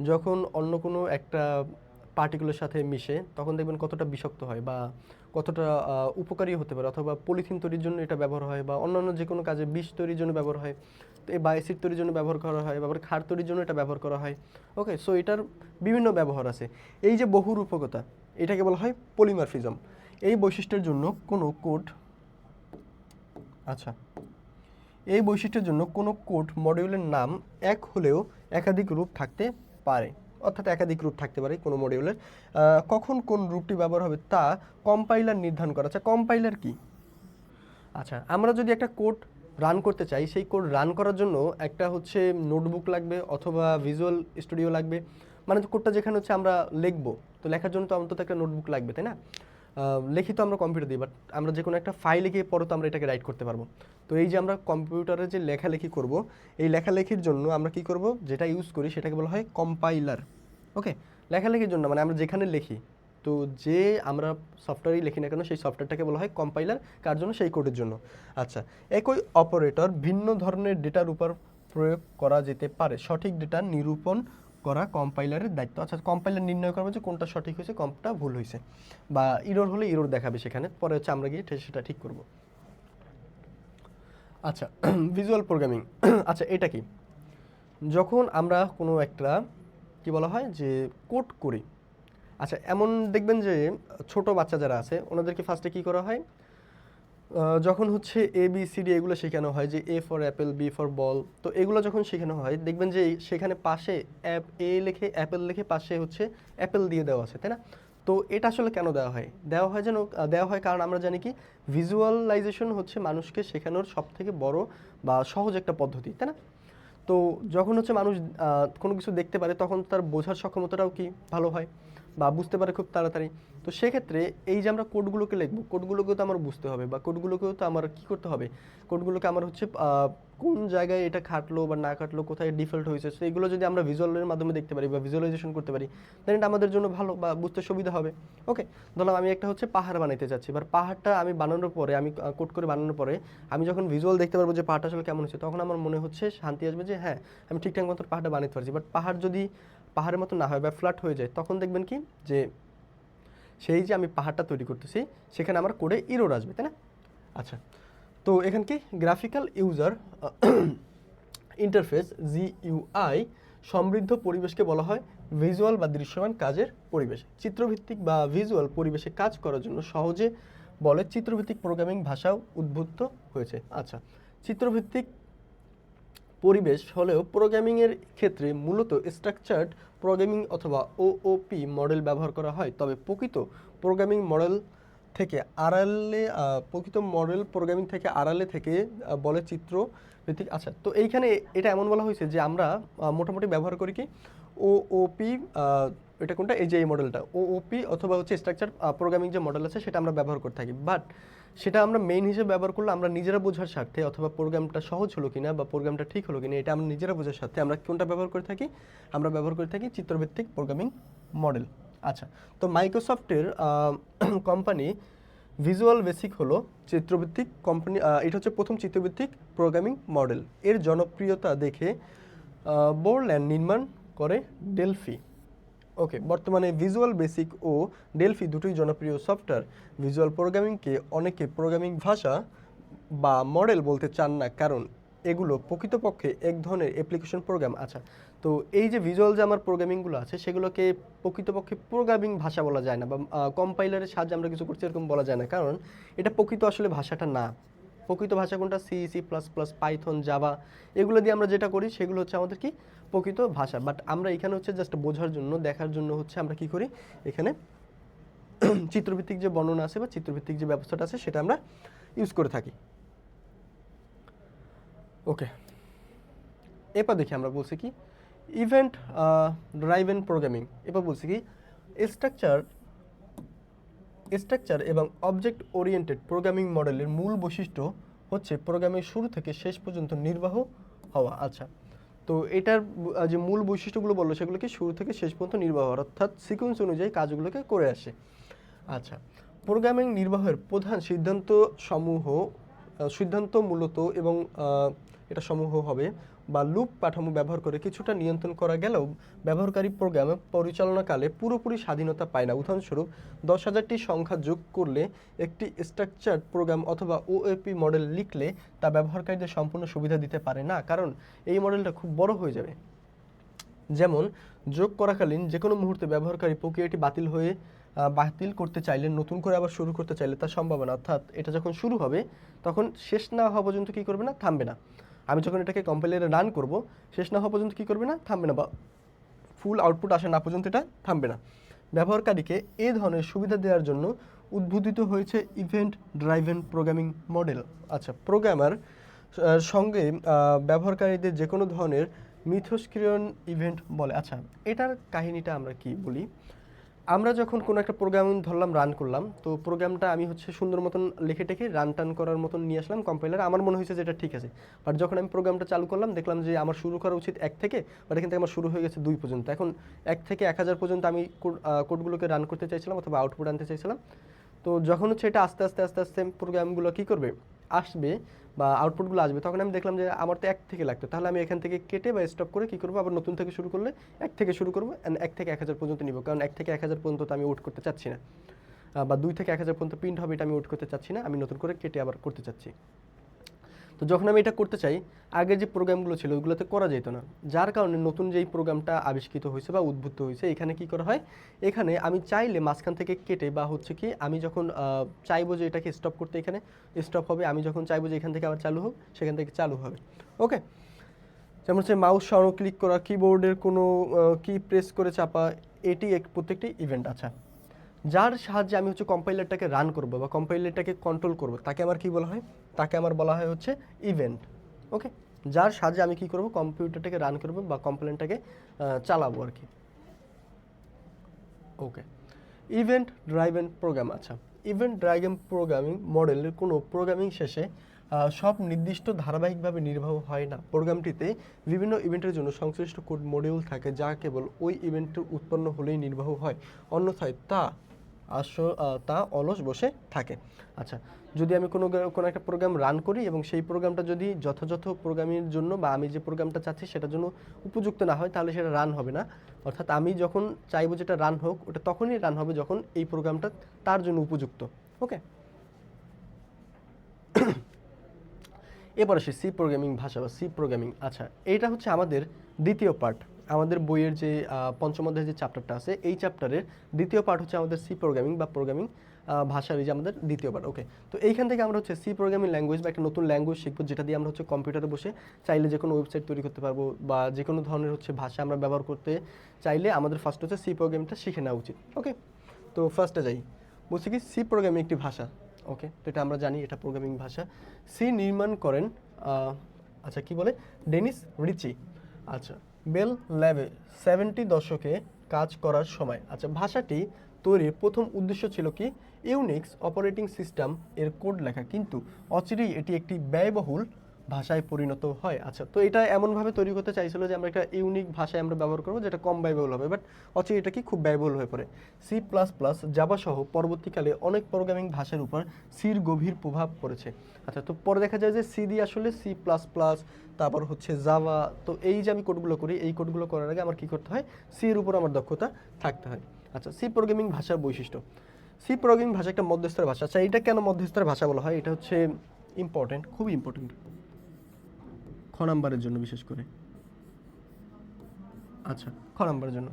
যখন অন্য কোনো একটা পার্টিকুলার সাথে মিশে তখন দেখবেন কতটা বিষাক্ত হয় বা কতটা উপকারী হতে পারে, অথবা পলিথিন তৈরির জন্য এটা ব্যবহার হয় বা অন্যান্য যে কোনো কাজে বিষ তৈরির জন্য ব্যবহার হয়, তো এই বায়োসিড তৈরির জন্য ব্যবহার করা হয়, আবার ক্ষার তৈরির জন্য এটা ব্যবহার করা হয়। ওকে, সো এটার বিভিন্ন ব্যবহার আছে। এই যে বহুরূপকতা, এটাকে বলা হয় পলিমরফিজম। এই বৈশিষ্ট্যের জন্য কোনো কোড, আচ্ছা এই বৈশিষ্ট্যের জন্য কোনো কোড মডিউলের নাম এক হলেও একাধিক রূপ থাকতে পারে, অর্থাৎ একাধিক রূপ থাকতে পারে কোনো মডিউলের। কখন কোন রূপটি ব্যবহার হবে তা কম্পাইলার নির্ধারণ করা। আচ্ছা, কম্পাইলার কি? আচ্ছা, আমরা যদি একটা কোড রান করতে চাই, সেই কোড রান করার জন্য একটা হচ্ছে নোটবুক লাগবে অথবা ভিজুয়াল স্টুডিও লাগবে, মানে কোডটা যেখানে হচ্ছে আমরা লিখবো, তো লেখার জন্য তো অন্তত একটা নোটবুক লাগবে, তাই না? লিখি তো আমরা কম্পিউটার দিই, বাট আমরা যে কোনো একটা ফাইলে গিয়ে পরে তো আমরা এটাকে রাইট করতে পারবো। তো এই যে আমরা কম্পিউটারে যে লেখালেখি করব, এই লেখালেখির জন্য আমরা কি করব, যেটা ইউজ করি সেটাকে বলা হয় কম্পাইলার। ওকে, লেখালেখির জন্য মানে আমরা যেখানে লিখি, তো যে আমরা সফটওয়্যারই লিখি না কেন সেই সফটওয়্যারটাকে বলা হয় কম্পাইলার। কার জন্য? সেই কোডের জন্য। আচ্ছা, একই অপারেটর ভিন্ন ধরনের ডেটার উপর প্রয়োগ করা যেতে পারে, সঠিক ডেটা নিরূপণ করা কম্পাইলারের দায়িত্ব। আচ্ছা, কম্পাইলার নির্ণয় করবে যে কোনটা সঠিক হয়েছে, কোনটা ভুল হয়েছে, বা ইরর হলে ইরর দেখাবে সেখানে, পরে হচ্ছে আমরা গিয়ে সেটা ঠিক করব। আচ্ছা, ভিজুয়াল প্রোগ্রামিং, আচ্ছা এটা কি? যখন আমরা কোনো একটা কি বলা হয় যে কোড করি, আচ্ছা এমন দেখবেন যে ছোট বাচ্চা যারা আছে ওনাদেরকে ফার্স্টে কি করা হয়, যখন হচ্ছে ABCD এগুলো শেখানো হয়, যে A for Apple, B for ball, তো এগুলো যখন শেখানো হয় দেখবেন যে সেখানে পাশে A লিখে অ্যাপেল লিখে পাশে হচ্ছে অ্যাপেল দিয়ে দেওয়া আছে, তাই না? তো এটা আসলে কেন দেওয়া হয়? দেওয়া হয় কারণ আমরা জানি কি ভিজুয়ালাইজেশন হচ্ছে মানুষকে শেখানোর সবথেকে বড় বা সহজ একটা পদ্ধতি, তাই না? তো যখন হচ্ছে মানুষ কোনো কিছু দেখতে পারে তখন তার বোঝার সক্ষমতাটাও কি ভালো হয় বা বুঝতে পারে খুব তাড়াতাড়ি। তো সেক্ষেত্রে এই যে আমরা কোডগুলোকে লিখবো, কোডগুলোকেও তো আমার বুঝতে হবে বা কোডগুলোকেও তো আমার কি করতে হবে, কোডগুলোকে আমার হচ্ছে কোন জায়গায় এটা খাটলো বা না খাটলো, কোথায় ডিফল্ট হয়েছে, তো এগুলো যদি আমরা ভিজুয়ালের মাধ্যমে দেখতে পারি বা ভিজুয়ালাইজেশন করতে পারি দেন এটা আমাদের জন্য ভালো বা বুঝতে সুবিধা হবে। ওকে, ধরলাম আমি একটা হচ্ছে পাহাড় বানাইতে চাচ্ছি, এবার পাহাড়টা আমি বানানোর পরে আমি কোড করে বানানোর পরে আমি যখন ভিজুয়াল দেখতে পারবো যে পাহাড়টা আসলে কেমন হচ্ছে, তখন আমার মনে হচ্ছে শান্তি আসবে যে হ্যাঁ আমি ঠিকঠাক মতো পাহাড়টা বানাতে পারছি। বাট পাহাড় যদি পাহাড়ের মতো না হয় বা ফ্ল্যাট হয়ে যায় তখন দেখবেন কি যে সেই যে আমি পাহাড়টা তৈরি করতেছি সেখানে আমার কোডে ইরর আসবে, তাই না? আচ্ছা, তো এখানে কি গ্রাফিক্যাল ইউজার ইন্টারফেস GUI সমৃদ্ধ পরিবেশকে বলা হয় ভিজুয়াল বা দৃশ্যমান কাজের পরিবেশ। চিত্রভিত্তিক বা ভিজুয়াল পরিবেশে কাজ করার জন্য সহজে বলে চিত্রভিত্তিক প্রোগ্রামিং ভাষাও উদ্বুদ্ধ হয়েছে। আচ্ছা, চিত্রভিত্তিক পরিবেশ হলেও প্রোগ্রামিংয়ের ক্ষেত্রে মূলত স্ট্রাকচার্ড প্রোগ্রামিং অথবা OOP মডেল ব্যবহার করা হয়, তবে প্রোগ্রামিং মডেল থেকে প্রকৃত মডেল প্রোগ্রামিং থেকে আড়ালে থেকে বলে চিত্র ভিত্তিক। আচ্ছা, তো এইখানে এটা এমন বলা হয়েছে যে আমরা মোটামুটি ব্যবহার করি কি OOP, এটা কোনটা, এই যে এই মডেলটা OOP অথবা হচ্ছে স্ট্রাকচার প্রোগ্রামিং যে মডেল আছে সেটা আমরা ব্যবহার করে থাকি। বাট সেটা আমরা মেইন হিসেবে ব্যবহার করলে আমরা নিজেরা বোঝার স্বার্থে অথবা প্রোগ্রামটা সহজ হলো কিনা বা প্রোগ্রামটা ঠিক হলো কিনা এটা আমরা নিজেরা বোঝার স্বার্থে আমরা কোনটা ব্যবহার করে থাকি, আমরা ব্যবহার করে থাকি চিত্রভিত্তিক প্রোগ্রামিং মডেল। আচ্ছা, তো মাইক্রোসফটের কোম্পানি ভিজুয়াল বেসিক হলো চিত্রভিত্তিক কোম্পানি, এটা হচ্ছে প্রথম চিত্রভিত্তিক প্রোগ্রামিং মডেল। এর জনপ্রিয়তা দেখে বোরল্যান্ড নির্মাণ করে ডেলফি। ওকে, বর্তমানে ভিজুয়াল বেসিক ও ডেলফি দুটোই জনপ্রিয় সফটওয়্যার। ভিজুয়াল প্রোগ্রামিংকে অনেকে প্রোগ্রামিং ভাষা বা মডেল বলতে চান না, কারণ এগুলো প্রকৃতপক্ষে এক ধরনের অ্যাপ্লিকেশন প্রোগ্রাম। আচ্ছা, তো এই যে ভিজুয়াল যে আমার প্রোগ্রামিংগুলো আছে সেগুলোকে প্রকৃতপক্ষে প্রোগ্রামিং ভাষা বলা যায় না বা কম্পাইলারের সাহায্যে আমরা কিছু করছি এরকম বলা যায় না, কারণ এটা প্রকৃত আসলে ভাষাটা না। প্রকৃত ভাষা কোনটা? C++, পাইথন, জাভা, এগুলো দিয়ে আমরা যেটা করি সেগুলো হচ্ছে আমাদের কি প্রকৃত ভাষা। বাট আমরা এখানে হচ্ছে জাস্ট বোঝার জন্য দেখার জন্য হচ্ছে আমরা কি করি এখানে চিত্রভিত্তিক যে বর্ণনা আছে বা চিত্রভিত্তিক যে ব্যবস্থাটা আছে সেটা আমরা ইউজ করে থাকি। ওকে, এরপর দেখি আমরা বলছি কি ইভেন্ট ড্রাইভেন প্রোগ্রামিং। এরপর বলছি কি স্ট্রাকচার এবং অবজেক্ট ওরিয়েন্টেড প্রোগ্রামিং মডেলের মূল বৈশিষ্ট্য হচ্ছে প্রোগ্রামের শুরু থেকে শেষ পর্যন্ত নির্বাহ হওয়া। আচ্ছা, তো এটার যে মূল বৈশিষ্ট্যগুলো বললো সেগুলো কি শুরু থেকে শেষ পর্যন্ত নির্বাহ হওয়ার, অর্থাৎ সিকোয়েন্স অনুযায়ী কাজগুলোকে করে আসে। আচ্ছা, প্রোগ্রামিং নির্বাহের প্রধান সিদ্ধান্ত মূলত এবং এটা সমূহ হবে বা লুপ কাঠামো ব্যবহার করে কিছুটা নিয়ন্ত্রণ করা গেলেও ব্যবহারকারী প্রোগ্রাম পরিচালনাকালে পুরোপুরি স্বাধীনতা পায় না। উদাহরণস্বরূপ 10,000টি সংখ্যা যোগ করলে একটি স্ট্রাকচার্ড প্রোগ্রাম অথবা OOP মডেল লিখলে তা ব্যবহারকারীদের সম্পূর্ণ সুবিধা দিতে পারে না, কারণ এই মডেলটা খুব বড় হয়ে যাবে। যেমন যোগ করাকালীন যে কোনো মুহূর্তে ব্যবহারকারী প্রক্রিয়াটি বাতিল করতে চাইলে, নতুন করে আবার শুরু করতে চাইলে তার সম্ভাবনা, অর্থাৎ এটা যখন শুরু হবে তখন শেষ না হওয়া পর্যন্ত কী করবে না, থামবে না। আমি যখন এটাকে কম্পাইলারে রান করব শেষ না হওয়া পর্যন্ত কী করবে না, থামবে না, বা ফুল আউটপুট আসা না পর্যন্ত এটা থামবে না। ব্যবহারকারীকে এই ধরনের সুবিধা দেওয়ার জন্য উদ্বোধিত হয়েছে ইভেন্ট ড্রাইভেন প্রোগ্রামিং মডেল। আচ্ছা, প্রোগ্রামার সঙ্গে ব্যবহারকারীদের যে কোনো ধরনের মিথস্ক্রিয়ন ইভেন্ট বলে। আচ্ছা, এটার কাহিনীটা আমরা কি বলি, আমরা যখন কোনো একটা প্রোগ্রাম ধরলাম রান করলাম, তো প্রোগ্রামটা আমি হচ্ছে সুন্দর মতন লিখে টেখে রান টান করার মতন নিয়ে আসলাম কম্পাইলারে, আমার মনে হয়েছে যে এটা ঠিক আছে। বাট যখন আমি প্রোগ্রামটা চালু করলাম দেখলাম যে আমার শুরু করা উচিত 1 থেকে, বাট এখান থেকে আমার শুরু হয়ে গেছে 2 পর্যন্ত। এখন 1 থেকে 1000 পর্যন্ত আমি কোডগুলোকে রান করতে চাইছিলাম অথবা আউটপুট আনতে চাইছিলাম। তো যখন হচ্ছে এটা আস্তে আস্তে আস্তে আস্তে প্রোগ্রামগুলো কী করবে, আসবে বা আউটপুটগুলো আসবে, তখন আমি দেখলাম যে আমার তো 1 থেকে লাগতো, তাহলে আমি এখান থেকে কেটে বা স্টপ করে কী করবো, আবার নতুন থেকে শুরু করলে 1 থেকে শুরু করবো, 1 থেকে 1000 পর্যন্ত নিব, কারণ 1 থেকে 1000 পর্যন্ত তো আমি ওয়েট করতে চাচ্ছি না, বা 2 থেকে 1000 পর্যন্ত প্রিন্ট হবে এটা আমি ওয়েট করতে চাচ্ছি না, আমি নতুন করে কেটে আবার করতে চাচ্ছি। তো যখন আমি এটা করতে চাই, আগের যে প্রোগ্রামগুলো ছিল ওইগুলোতে করা যেত না, যার কারণে নতুন যেই প্রোগ্রামটা আবিষ্কৃত হয়েছে বা উদ্ভূত হয়েছে, এখানে কি করা হয়, এখানে আমি চাইলে মাঝখান থেকে কেটে বা হচ্ছে কি আমি যখন চাইবো যে এটাকে স্টপ করতে, এখানে স্টপ হবে, আমি যখন চাইবো যে এখান থেকে আবার চালু হোক, সেখান থেকে চালু হবে। ওকে, যেমন হচ্ছে মাউস সরানো, ক্লিক করা, কিবোর্ডের কোনো কি প্রেস করে চাপা, এটি প্রত্যেকটি ইভেন্ট। আচ্ছা, যার সাহায্যে আমি হচ্ছে কম্পাইলারটাকে রান করব বা কম্পাইলারটাকে কন্ট্রোল করব, তাকে আমার কি বলা হয়, তাকে আমার বলা হয় হচ্ছে ইভেন্ট। ওকে, যার সাহায্যে আমি কি করব, কম্পিউটারটাকে রান করব বা কম্পাইলারটাকে চালাবো আর কি। ওকে, ইভেন্ট ড্রাইভেন প্রোগ্রাম। আচ্ছা, ইভেন্ট ড্রাইভেন প্রোগ্রামিং মডেলের কোনো প্রোগ্রামিং শেষে সব নির্দিষ্ট ধারাবাহিকভাবে নির্বাহ হয় না। প্রোগ্রামটিতে বিভিন্ন ইভেন্টের জন্য সংশ্লিষ্ট কোড মডিউল থাকে যা কেবল ওই ইভেন্টের উৎপন্ন হলেই নির্বাহ হয়, অন্যথায় তা অলস বসে থাকে। আচ্ছা, যদি আমি কোনো একটা প্রোগ্রাম রান করি এবং সেই প্রোগ্রামটা যদি যথাযথ প্রোগ্রামের জন্য বা আমি যে প্রোগ্রামটা চাচ্ছি সেটার জন্য উপযুক্ত না হয়, তাহলে সেটা রান হবে না। অর্থাৎ আমি যখন চাইবো যেটা রান হোক, ওটা তখনই রান হবে যখন এই প্রোগ্রামটা তার জন্য উপযুক্ত। ওকে, এবার আসি সি প্রোগ্রামিং ভাষা বা সি প্রোগ্রামিং। আচ্ছা, এইটা হচ্ছে আমাদের দ্বিতীয় পার্ট। আমাদের বইয়ের যে পঞ্চম অধ্যায়ের যে চ্যাপ্টারটা আছে, এই চ্যাপ্টারের দ্বিতীয় পার্ট হচ্ছে আমাদের সি প্রোগ্রামিং বা প্রোগ্রামিং ভাষার, এই যে আমাদের দ্বিতীয় পার্ট। ওকে, তো এইখান থেকে আমরা হচ্ছে সি প্রোগ্রামিং ল্যাঙ্গুয়েজ বা একটা নতুন ল্যাঙ্গুয়েজ শিখবো, যেটা দিয়ে আমরা হচ্ছে কম্পিউটারে বসে চাইলে যে কোনো ওয়েবসাইট তৈরি করতে পারবো বা যে কোনো ধরনের হচ্ছে ভাষা আমরা ব্যবহার করতে চাইলে আমাদের ফার্স্ট হচ্ছে সি প্রোগ্রামিংটা শিখে নেওয়া উচিত। ওকে, তো ফার্স্টে যাই, বলছি কি সি প্রোগ্রামিং একটি ভাষা। ওকে, তো এটা আমরা জানি এটা প্রোগ্রামিং ভাষা। সি নির্মাণ করেন আচ্ছা কি বলে, ডেনিস রিচি। আচ্ছা, বেল ল্যাবে 70 দশকে কাজ করার সময়। আচ্ছা, ভাষাটি তৈরির প্রথম উদ্দেশ্য ছিল কি, ইউনিক্স অপারেটিং সিস্টেম এর কোড লেখা, কিন্তু অচিরেই এটি একটি ব্যয়বহুল ভাষায় পরিণত হয়। আচ্ছা, তো এটা এমনভাবে তৈরি করতে চাইছিল যে আমরা একটা ইউনিক ভাষায় আমরা ব্যবহার করবো যেটা কম ব্যয়বহুল হবে, বাট অচিরে এটা কি খুব ব্যয়বহুল হয়ে পড়ে। সি প্লাস প্লাস, জাভা সহ পরবর্তীকালে অনেক প্রোগ্রামিং ভাষার উপর সির গভীর প্রভাব পড়েছে। আচ্ছা, তো পরে দেখা যায় যে সি দিয়ে আসলে সি প্লাস প্লাস, তারপর হচ্ছে জাভা, তো এই যে আমি কোডগুলো করি, এই কোডগুলো করার আগে আমার কী করতে হয়, সি এর উপর আমার দক্ষতা থাকতে হয়। আচ্ছা, সি প্রোগ্রামিং ভাষার বৈশিষ্ট্য। সি প্রোগ্রামিং ভাষা একটা মধ্যস্তরের ভাষা। আচ্ছা, এটা কেন মধ্যস্তরের ভাষা বলা হয়, এটা হচ্ছে ইম্পর্টেন্ট, খুবই ইম্পর্টেন্ট খ নাম্বারের জন্য বিশেষ করে। আচ্ছা, খ নাম্বারের জন্য।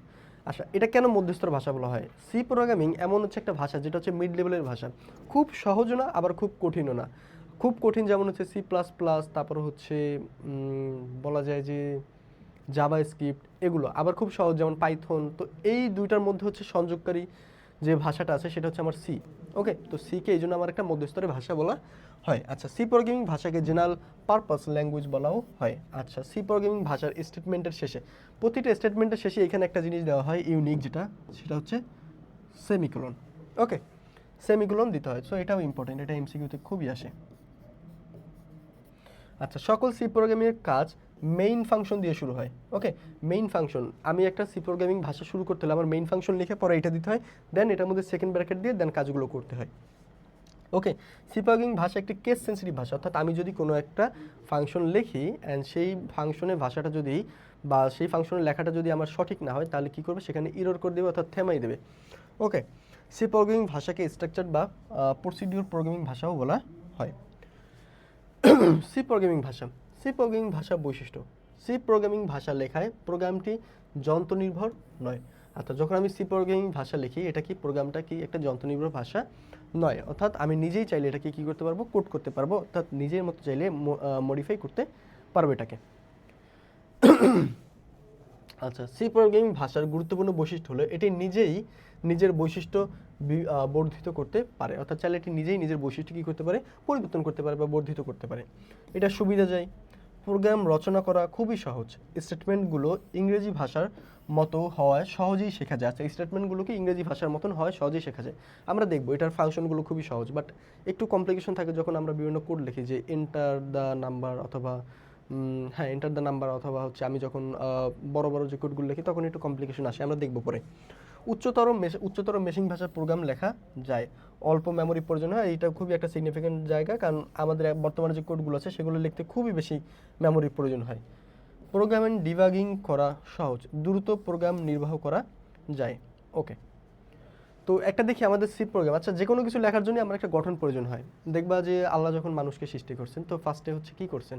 আচ্ছা, এটা কেন মধ্যস্তর ভাষা বলা হয়? সি প্রোগ্রামিং এমন হচ্ছে একটা ভাষা যেটা হচ্ছে মিড লেভেলের ভাষা, খুব সহজও না আবার খুব কঠিনও না। খুব কঠিন যেমন হচ্ছে সি প্লাস প্লাস, তারপর হচ্ছে বলা যায় যে জাভা স্ক্রিপ্ট, এগুলো আবার খুব সহজ যেমন পাইথন। তো এই দুইটার মধ্যে হচ্ছে সংযোগকারী যে ভাষাটা আছে সেটা হচ্ছে আমার সি। ওকে, তো সিকে এই জন্য আমার একটা মধ্যস্তরের ভাষা বলা হয়। আচ্ছা, সি প্রোগ্রামিং ভাষাকে জেনারেল পারপাস ল্যাঙ্গুয়েজ বলাও হয়। আচ্ছা, সি প্রোগ্রামিং ভাষার স্টেটমেন্টের শেষে, প্রতিটা স্টেটমেন্টের শেষে এখানে একটা জিনিস দেওয়া হয় ইউনিক, যেটা সেটা হচ্ছে সেমিকোলন। ওকে, সেমিকোলন দিতে হয়, সো এটাও ইম্পর্টেন্ট, এটা এমসিকিউতে খুবই আসে। আচ্ছা, সকল সি প্রোগ্রামিংয়ের কাজ মেইন ফাংশন দিয়ে শুরু হয়। ওকে, মেইন ফাংশন, আমি একটা সি প্রোগ্রামিং ভাষা শুরু করতে হলে আমার মেইন ফাংশন লিখে পরে এটা দিতে হয়, দেন এটার মধ্যে সেকেন্ড ব্র্যাকেট দিয়ে দেন কাজগুলো করতে হয়। ওকে, সি প্রোগ্রামিং ভাষা একটি কেস সেন্সিটিভ ভাষা, অর্থাৎ আমি যদি কোনো একটা ফাংশন লিখি অ্যান্ড সেই ফাংশনের ভাষাটা যদি বা সেই ফাংশনের লেখাটা যদি আমার সঠিক না হয়, তাহলে কী করবে, সেখানে ইরর করে দেবে অর্থাৎ থেমাই দেবে। ওকে, সি প্রোগ্রামিং ভাষাকে স্ট্রাকচার বা প্রসিডিউর প্রোগ্রামিং ভাষাও বলা হয়। সি প্রোগ্রামিং ভাষা, সি প্রোগ্রামিং ভাষা বৈশিষ্ট্য। সি প্রোগ্রামিং ভাষা লেখায় প্রোগ্রামটি যন্ত্রনির্ভর নয়। অর্থাৎ যখন আমি সি প্রোগ্রামিং ভাষা লিখি, এটা কি প্রোগ্রামটা কি একটা যন্ত্রনির্ভর ভাষা নয়, অর্থাৎ আমি নিজেই চাইলে এটাকে কী করতে পারবো, কোড করতে পারবো, অর্থাৎ নিজের মতো চাইলে মডিফাই করতে পারবো এটাকে। আচ্ছা, সি প্রোগ্রামিং ভাষার গুরুত্বপূর্ণ বৈশিষ্ট্য হলো এটি নিজেই নিজের বৈশিষ্ট্য বর্ধিত করতে পারে, অর্থাৎ চাইলে এটি নিজেই নিজের বৈশিষ্ট্য কী করতে পারে, পরিবর্তন করতে পারে বা বর্ধিত করতে পারে। এটা সুবিধা যায়, প্রোগ্রাম রচনা করা খুবই সহজ, স্টেটমেন্টগুলো ইংরেজি ভাষার মতো হওয়ায় সহজেই শেখা যায়। আচ্ছা, স্টেটমেন্টগুলোকে ইংরেজি ভাষার মতন হয় সহজেই শেখা যায়। আমরা দেখবো এটার ফাংশনগুলো খুবই সহজ, বাট একটু কমপ্লিকেশন থাকে যখন আমরা বিভিন্ন কোড লিখি, যে এন্টার দ্য নাম্বার অথবা হ্যাঁ এন্টার দ্য নাম্বার, অথবা হচ্ছে আমি যখন বড় বড় যে কোডগুলো লিখি তখন একটু কমপ্লিকেশন আসে, আমরা দেখবো পরে। উচ্চতর মেশিন ভাষার প্রোগ্রাম লেখা যায়, অল্প মেমোরি প্রয়োজন হয়, এইটা খুবই একটা সিগনিফিক্যান্ট জায়গা, কারণ আমাদের বর্তমানে যে কোডগুলো আছে সেগুলো লিখতে খুবই বেশি মেমোরির প্রয়োজন হয়। প্রোগ্রামিং ডিবাগিং করা সহজ, দ্রুত প্রোগ্রাম নির্বাহ করা যায়। ওকে, তো একটা দেখি আমাদের সি প্রোগ্রাম, আচ্ছা যে কোনো কিছু লেখার জন্য আমার একটা গঠন প্রয়োজন হয়। দেখবা যে আল্লাহ যখন মানুষকে সৃষ্টি করছেন, তো ফার্স্টে হচ্ছে কি করছেন,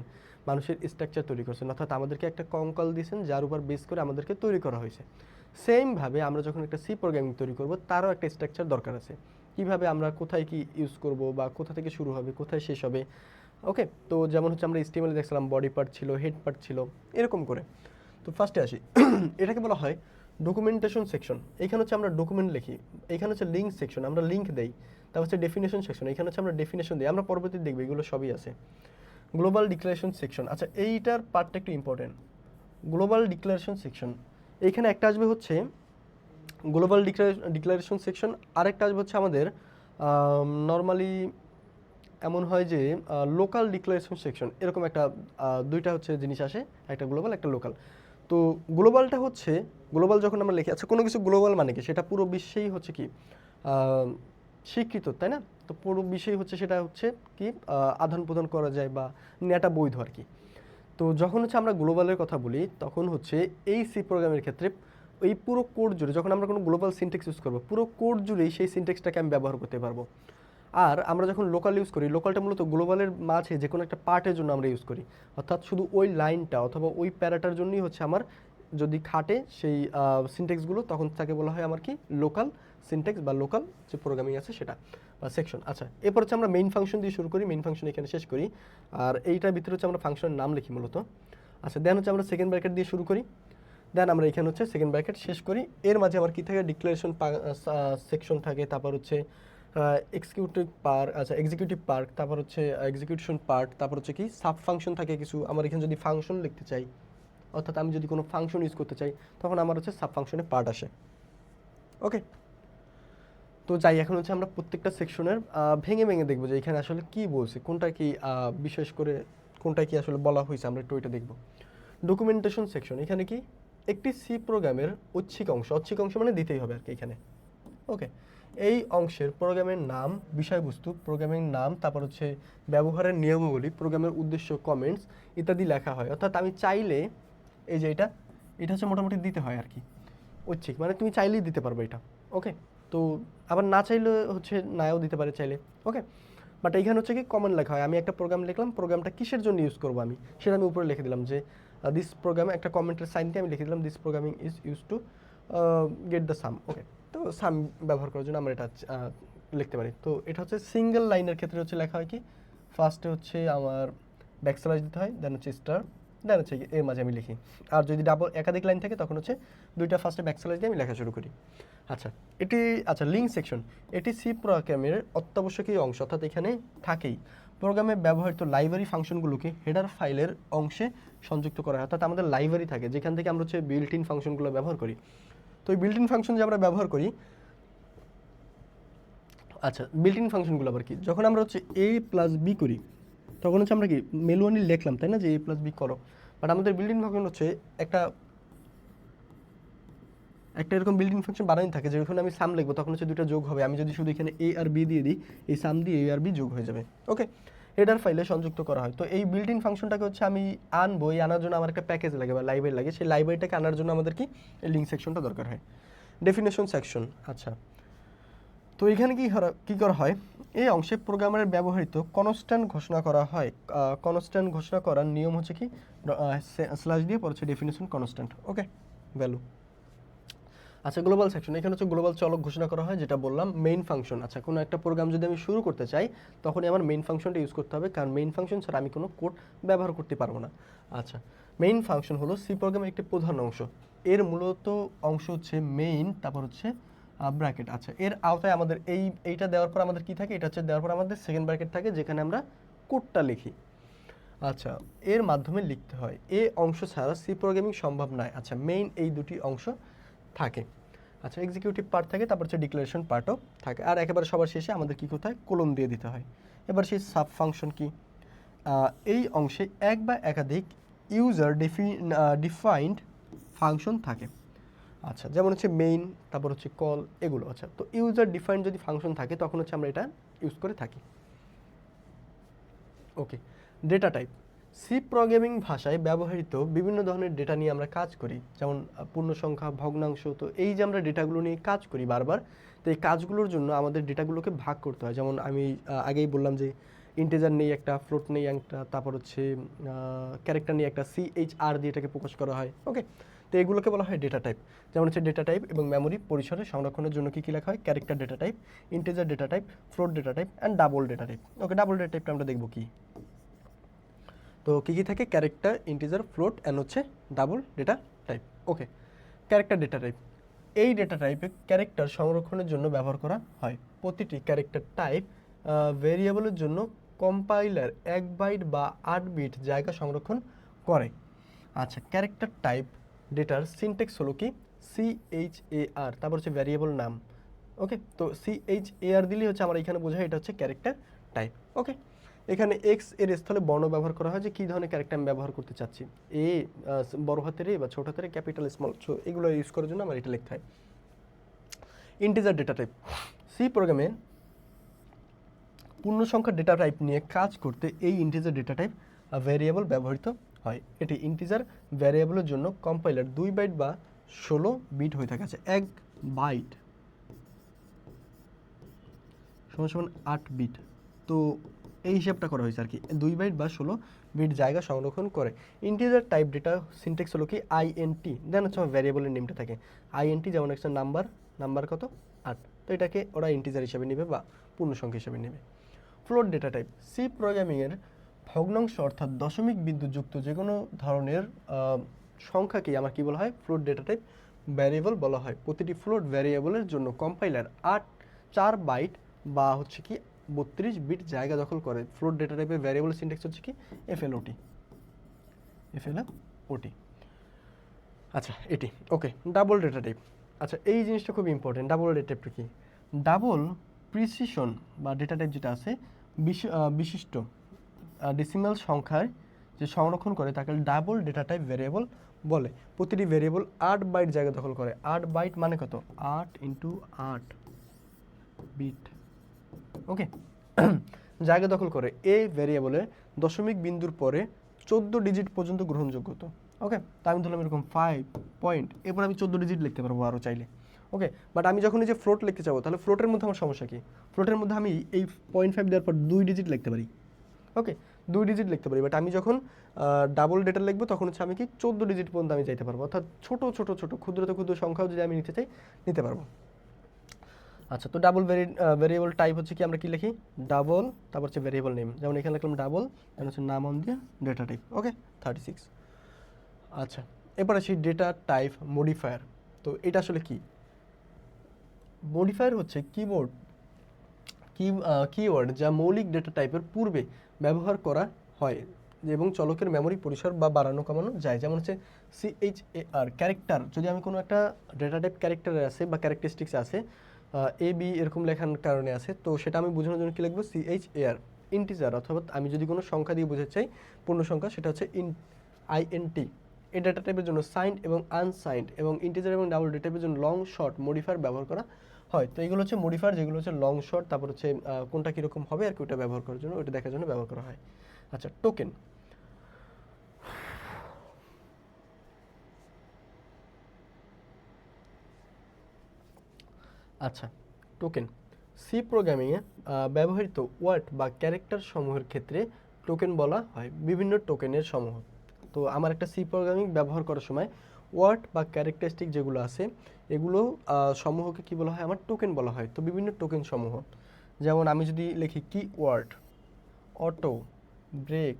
মানুষের স্ট্রাকচার তৈরি করছেন, অর্থাৎ আমাদেরকে একটা কঙ্কাল দিয়েছেন যার উপর বেস করে আমাদেরকে তৈরি করা হয়েছে। সেমভাবে আমরা যখন একটা সি প্রোগ্রামিং তৈরি করব, তারও একটা স্ট্রাকচার দরকার আছে, কিভাবে আমরা কোথায় কি ইউজ করব বা কোথা থেকে শুরু হবে কোথায় শেষ হবে। ওকে, তো যেমন হচ্ছে আমরা HTML দেখছিলাম বডি পার্ট ছিল, হেড পার্ট ছিল, এরকম করে। তো ফার্স্টে আসি, এটাকে বলা হয় ডকুমেন্টেশন সেকশন। এখানে হচ্ছে আমরা ডকুমেন্ট লিখি, এখানে হচ্ছে লিঙ্ক সেকশন, আমরা লিঙ্ক দেই। তারপর হচ্ছে ডেফিনেশন সেকশন, এখানে হচ্ছে আমরা ডেফিনেশন দিই, আমরা পরবর্তীতে দেখব এগুলো সবই আছে। গ্লোবাল ডিক্লারেশন সেকশন, আচ্ছা এইটার পার্টটা একটু ইম্পর্টেন্ট। গ্লোবাল ডিক্লারেশন সেকশন, এইখানে একটা আসবে হচ্ছে গ্লোবাল ডিক্লারেশন সেকশন, আরেকটা আসবে হচ্ছে আমাদের নর্মালি এমন হয় যে লোকাল ডিক্লারেশন সেকশন, এরকম একটা দুইটা হচ্ছে জিনিস আসে, একটা গ্লোবাল একটা লোকাল। তো গ্লোবালটা হচ্ছে, গ্লোবাল যখন আমরা লিখি, আচ্ছা কোনো কিছু গ্লোবাল মানে কি, সেটা পুরো বিশ্বেই হচ্ছে কি স্বীকৃত, তাই না? তো পুরো বিশ্বেই হচ্ছে সেটা হচ্ছে কি আদান প্রদান করা যায় বা নেওয়াটা বৈধ আর কি। তো যখন হচ্ছে আমরা গ্লোবালের কথা বলি, তখন হচ্ছে এই সি প্রোগ্রামের ক্ষেত্রে এই পুরো কোড জুড়ে যখন আমরা কোনো গ্লোবাল সিনটেক্স ইউজ করবো, পুরো কোড জুড়েই সেই সিনটেক্সটাকে আমি ব্যবহার করতে পারবো। আর আমরা যখন লোকাল ইউজ করি, লোকালটা মূলত গ্লোবালের মাঝে যে কোনো একটা পার্টের জন্য আমরা ইউজ করি, অর্থাৎ শুধু ওই লাইনটা অথবা ওই প্যারাটার জন্যই হচ্ছে আমার যদি খাটে সেই সিনটেক্সগুলো, তখন তাকে বলা হয় আমার কি লোকাল সিনটেক্স বা লোকাল যে প্রোগ্রামিং আছে সেটা বা সেকশন। আচ্ছা, এরপর হচ্ছে আমরা মেইন ফাংশন দিয়ে শুরু করি, মেইন ফাংশন এখানে শেষ করি, আর এইটার ভিতরে হচ্ছে আমরা ফাংশনের নাম লিখি মূলত। আচ্ছা, দেন হচ্ছে আমরা সেকেন্ড ব্র্যাকেট দিয়ে শুরু করি, দেন আমরা এখানে হচ্ছে সেকেন্ড ব্র্যাকেট শেষ করি। এর মাঝে আমার কী থাকে, ডিক্লারেশন সেকশন থাকে, তারপর হচ্ছে এক্সিকিউটিভ পার্ট, তারপর হচ্ছে এক্সিকিউশন পার্ট, তারপর হচ্ছে কি সাব ফাংশন থাকে কিছু। আমার এখানে যদি ফাংশন লিখতে চাই, অর্থাৎ আমি যদি কোনো ফাংশন ইউজ করতে চাই, তখন আমার হচ্ছে সাব ফাংশনের পার্ট আসে। ওকে, তো যাই, এখন হচ্ছে আমরা প্রত্যেকটা সেকশনের ভেঙে ভেঙে দেখবো যে এখানে আসলে কি বলছে, কোনটা কি বিশেষ করে কোনটা কি আসলে বলা হয়েছে, আমরা একটু ওইটা দেখবো। ডকুমেন্টেশন সেকশন, এখানে কি একটি সি প্রোগ্রামের ঐচ্ছিক অংশ, ঐচ্ছিক অংশ মানে দিতেই হবে আর কি এখানে। ওকে, এই অংশের প্রোগ্রামের নাম, বিষয়বস্তু, প্রোগ্রামের নাম, তারপর হচ্ছে ব্যবহারের নিয়মাবলী, প্রোগ্রামের উদ্দেশ্য, কমেন্টস ইত্যাদি লেখা হয়। অর্থাৎ আমি চাইলে এই যে এটা হচ্ছে মোটামুটি দিতে হয় আর কি, ঐচ্ছিক মানে তুমি চাইলেই দিতে পারবে এটা। ওকে, তো আবার না চাইলে হচ্ছে নাও দিতে পারে চাইলে। ওকে, বাট এইখানে হচ্ছে কি কমন লেখা হয়, আমি একটা প্রোগ্রাম লিখলাম, প্রোগ্রামটা কিসের জন্য ইউজ করবো আমি সেটা আমি উপরে লিখে দিলাম যে দিস প্রোগ্রামে একটা কমেন্টের সাইন দিয়ে আমি লিখে দিলাম this programming is use to get the sum. Okay, তো সাম ব্যবহার করার জন্য আমরা এটা লিখতে পারি। তো এটা হচ্ছে সিঙ্গেল লাইনের ক্ষেত্রে হচ্ছে লেখা হয় কি, ফার্স্টে হচ্ছে আমার ব্যাকস্ল্যাশ দিতে হয়, দেন হচ্ছে স্টার, দেন হচ্ছে এর মাঝে আমি লিখি। আর যদি একাধিক লাইন থাকে তখন হচ্ছে দুইটা ফার্স্টে ব্যাকস্ল্যাশ দিয়ে আমি লেখা শুরু করি। আচ্ছা, আচ্ছা লিঙ্ক সেকশন, এটি সি প্রোগ্রামের অত্যাবশ্যকীয় অংশ, অর্থাৎ এখানে থাকেই প্রোগ্রামে ব্যবহৃত লাইব্রেরি ফাংশনগুলোকে হেডার ফাইলের অংশে সংযুক্ত করা হয়। অর্থাৎ আমাদের লাইব্রেরি থাকে যেখান থেকে আমরা হচ্ছে বিল্ট ইন ফাংশনগুলো ব্যবহার করি। তো এই বিল্ট ইন ফাংশন যে আমরা ব্যবহার করি, আচ্ছা বিল্ট ইন ফাংশনগুলো আবার কি, যখন আমরা হচ্ছে a প্লাস বি করি, তখন হচ্ছে আমরা কি মেনুয়ালি লিখলাম, তাই না, যে a প্লাস বি করো। বাট আমাদের বিল্ট ইন ফাংশন হচ্ছে একটা এরকম বিল্ট ইন ফাংশন বানানো থাকে, যখন আমি সাম লিখবো তখন হচ্ছে দুটো যোগ হবে। আমি যদি শুধু এখানে a আর b দিয়ে দিই, এই সাম দিয়ে a আর b যোগ হয়ে যাবে। ওকে, হেডার ফাইলে সংযুক্ত করা হয়। তো এই বিল্ট ইন ফাংশনটাকে হচ্ছে আমি আনবো, এই আনার জন্য আমার একটা প্যাকেজ লাগে বা লাইব্রেরি লাগে, সেই লাইব্রেরিটাকে আনার জন্য আমাদের কি এই লিঙ্ক সেকশনটা দরকার হয়। ডেফিনেশন সেকশন, আচ্ছা তো এখানে কি করা হয়, এই অংশে প্রোগ্রামারের ব্যবহৃত কনস্ট্যান্ট ঘোষণা করা হয়। কনস্ট্যান্ট ঘোষণা করার নিয়ম হচ্ছে কি, স্ল্যাশ দিয়ে পরে হচ্ছে ডেফিনেশন কনস্ট্যান্ট। ওকে, ভ্যালু। আচ্ছা, গ্লোবাল সেকশন, এখানে হচ্ছে গ্লোবাল চলক ঘোষণা করা হয়, যেটা বললাম মেইন ফাংশন। আচ্ছা, কোনো একটা প্রোগ্রাম যদি আমি শুরু করতে চাই, তখনই আমার মেইন ফাংশনটা ইউজ করতে হবে, কারণ মেইন ফাংশন ছাড়া আমি কোনো কোড ব্যবহার করতে পারবো না। আচ্ছা, মেইন ফাংশন হলো সি প্রোগ্রামের একটি প্রধান অংশ, এর মূলত অংশ হচ্ছে মেইন, তারপর হচ্ছে ব্র্যাকেট। আচ্ছা, এর আওতায় আমাদের এইটা দেওয়ার পর আমাদের কি থাকে, এটা হচ্ছে দেওয়ার পর আমাদের সেকেন্ড ব্র্যাকেট থাকে, যেখানে আমরা কোডটা লিখি। আচ্ছা, এর মাধ্যমে লিখতে হয়, এই অংশ ছাড়া সি প্রোগ্রামিং সম্ভব নয়। আচ্ছা, মেইন এই দুটি অংশ থাকে। আচ্ছা, এক্সিকিউটিভ পার্ট থাকে, তারপর হচ্ছে ডিক্লারেশন পার্টও থাকে, আর একেবারে সবার শেষে আমাদের কি কোথায় কোলন দিয়ে দিতে হয়। এবার সেই সাব ফাংশন কি, এই অংশে এক বা একাধিক ইউজার ডিফাইন্ড ফাংশন থাকে। আচ্ছা, যেমন হচ্ছে মেইন, তারপর হচ্ছে কল, এগুলো। আচ্ছা, তো ইউজার ডিফাইন্ড যদি ফাংশন থাকে তখন হচ্ছে আমরা এটা ইউজ করে থাকি। ওকে, ডেটা টাইপ, সি প্রোগ্রামিং ভাষায় ব্যবহৃত বিভিন্ন ধরনের ডেটা নিয়ে আমরা কাজ করি, যেমন পূর্ণ সংখ্যা, ভগ্নাংশ। তো এই যে আমরা ডেটাগুলো নিয়ে কাজ করি বারবার, তো এই কাজগুলোর জন্য আমাদের ডেটাগুলোকে ভাগ করতে হয়। যেমন আমি আগেই বললাম যে ইন্টিজার নেই একটা, ফ্লোট নেই একটা, তারপর হচ্ছে ক্যারেক্টার নিয়ে একটা, CHR দিয়ে এটাকে প্রকাশ করা হয়। ওকে, তো এগুলোকে বলা হয় ডেটা টাইপ। যেমন হচ্ছে ডেটা টাইপ এবং মেমোরি পরিসরে সংরক্ষণের জন্য কী লেখা হয়? Character data type, integer data type, float data type and double data type. Okay, double data টাইপটা আমরা দেখবো কি। তো কী কী থাকে? ক্যারেক্টার, ইন্টিজার, ফ্লোট অ্যান্ড হচ্ছে double data type. Okay, character data type, এই ডেটা টাইপে ক্যারেক্টার সংরক্ষণের জন্য ব্যবহার করা হয়। প্রতিটি ক্যারেক্টার টাইপ ভেরিয়েবলের জন্য কম্পাইলার 1 বাইট বা 8 বিট জায়গা সংরক্ষণ করে। আচ্ছা, ক্যারেক্টার টাইপ ডেটার সিনট্যাক্স হলো কি? CHAR, তারপর হচ্ছে ভ্যারিয়েবল নাম। ওকে, তো CHAR দিলেই হচ্ছে আমার এখানে বোঝায় এটা হচ্ছে ক্যারেক্টার টাইপ। ওকে, এখানে এক্স এর স্থলে বর্ণ ব্যবহার করা হয় যে কী ধরনের ক্যারেক্টার আমি ব্যবহার করতে চাচ্ছি, এ বড় হাতের এ বা ছোট হাতের ক্যাপিটাল স্মল, সো এগুলো ইউজ করার জন্য আমার এটা লিখতে হয়। ইন্টিজার ডেটা টাইপ, সি প্রোগ্রামে পূর্ণ সংখ্যার ডেটা টাইপ নিয়ে কাজ করতে এই ইন্টিজার ডেটা টাইপ ভ্যারিয়েবল ব্যবহৃত হয়। এটি ইন্টিজার ভ্যারিয়েবলের জন্য কম্পাইলার 2 বাইট বা 16 বিট হয়ে থাকে। আছে 1 বাইট সমান 8 বিট, তো এই হিসাবটা করা হয়েছে আর কি, 2 বাইট বা 16 বিট জায়গা সংরক্ষণ করে। ইন্টিজার টাইপ ডেটা সিনট্যাক্স হলো কি? INT, দেন হচ্ছে আমার ভ্যারিয়েবলের নেমটা থাকে INT, যেমন একটা নাম্বার কত? 8, তো এটাকে ওরা ইন্টিজার হিসাবে নেবে বা পূর্ণ সংখ্যা হিসাবে নেবে। ফ্লোট ডেটা টাইপ, সি প্রোগ্রামিংয়ের ভগ্নাংশ অর্থাৎ দশমিক বিন্দু যুক্ত যে কোনো ধরনের সংখ্যাকে আমার কি বলা হয়? ফ্লোট ডেটা টাইপ ভ্যারিয়েবল বলা হয়। প্রতিটি ফ্লোট ভ্যারিয়েবলের জন্য কম্পাইলার 4 বাইট বা হচ্ছে কি 32 বিট জায়গা দখল করে। ফ্লোট ডেটা টাইপের ভ্যারিয়েবল সিনট্যাক্স হচ্ছে কি? FLOT। আচ্ছা, এটি ওকে। ডাবল ডেটা টাইপ, আচ্ছা এই জিনিসটা খুব ইম্পর্টেন্ট। ডাবল ডেটা টাইপটা কি? ডাবল প্রিসিশন বা ডেটা টাইপ যেটা আছে বিশিষ্ট ডেসিমাল সংখ্যায় যে সংরক্ষণ করে তাকে ডাবল ডেটা টাইপ ভ্যারিয়েবল বলে। প্রতিটি ভ্যারিয়েবল 8 বাইট জায়গা দখল করে। 8 বাইট মানে কত? 8 × 8 বিট। ওকে, জায়গা দখল করে। এই ভ্যারিয়েবলে দশমিক বিন্দুর পরে 14 ডিজিট পর্যন্ত গ্রহণযোগ্য। তো ওকে, তা আমি ধরলাম এরকম 5 পয়েন্ট, এরপর আমি 14 ডিজিট লিখতে পারবো আরও চাইলে। ওকে, বাট আমি যখন এই যে ফ্লোট লিখতে চাবো, তাহলে ফ্লোটের মধ্যে আমার সমস্যা কি? ফ্লোটের মধ্যে আমি এই 0.5 দেওয়ার পর 2 ডিজিট লিখতে পারি। ওকে, 2 ডিজিট লিখতে পারি, বাট আমি যখন ডাবল ডেটা লিখবো তখন হচ্ছে আমি কি 14 ডিজিট পর্যন্ত আমি যাইতে পারবো, অর্থাৎ ছোট ক্ষুদ্র সংখ্যাও যদি আমি নিতে চাই নিতে পারবো। আচ্ছা, তো ডাবল ভেরিয়েবল টাইপ হচ্ছে কি? আমরা কি লিখি? ডাবল, তারপর হচ্ছে ভেরিয়েবল নেম, যেমন এখানে লিখলাম ডাবল, এখানে হচ্ছে নাম অন দিয়ে ডেটা টাইপ। ওকে, 36। আচ্ছা, এরপর আসি ডেটা টাইপ মডিফায়ার। তো এটা আসলে কি? মডিফায়ার হচ্ছে কিওয়ার্ড যা মৌলিক ডেটা টাইপের পূর্বে ব্যবহার করা হয় এবং চলকের মেমরি পরিসর বা বাড়ানো কমানো যায়। যেমন হচ্ছে CHAR, ক্যারেক্টার। যদি আমি কোনো একটা ডেটা টাইপ ক্যারেক্টারে আছে বা ক্যারেক্টারিস্টিক্স আছে, AB এরকম লেখার কারণে আছে, তো সেটা আমি বোঝানোর জন্য কি লিখবো? CHAR। ইন্টিজার অথবা আমি যদি কোনো সংখ্যা দিয়ে বোঝাতে চাই পূর্ণ সংখ্যা, সেটা হচ্ছে INT। এই ডেটা টাইপের জন্য সাইন্ড এবং আনসাইন্ড এবং ইন্টিজার এবং ডাবল ডেটা টাইপের জন্য লং শর্ট মডিফায়ার ব্যবহার করা হয়। তো এগুলো হচ্ছে মডিফায়ার, যেগুলো হচ্ছে লং শর্ট, তারপর হচ্ছে কোনটা কীরকম হবে আর কি ওটা ব্যবহার করার জন্য, ওটা দেখার জন্য ব্যবহার করা হয়। আচ্ছা, টোকেন। আচ্ছা, টোকেন সি প্রোগ্রামিংয়ে ব্যবহৃত ওয়ার্ড বা ক্যারেক্টার সমূহের ক্ষেত্রে টোকেন বলা হয় বিভিন্ন টোকেনের সমূহ। তো আমার একটা সি প্রোগ্রামিং ব্যবহার করার সময় ওয়ার্ড বা ক্যারেক্টারিস্টিক যেগুলো আছে এগুলো সমূহকে কি বলা হয়? আমার টোকেন বলা হয়। তো বিভিন্ন টোকেন সমূহ, যেমন আমি যদি লিখি keyword, auto, break,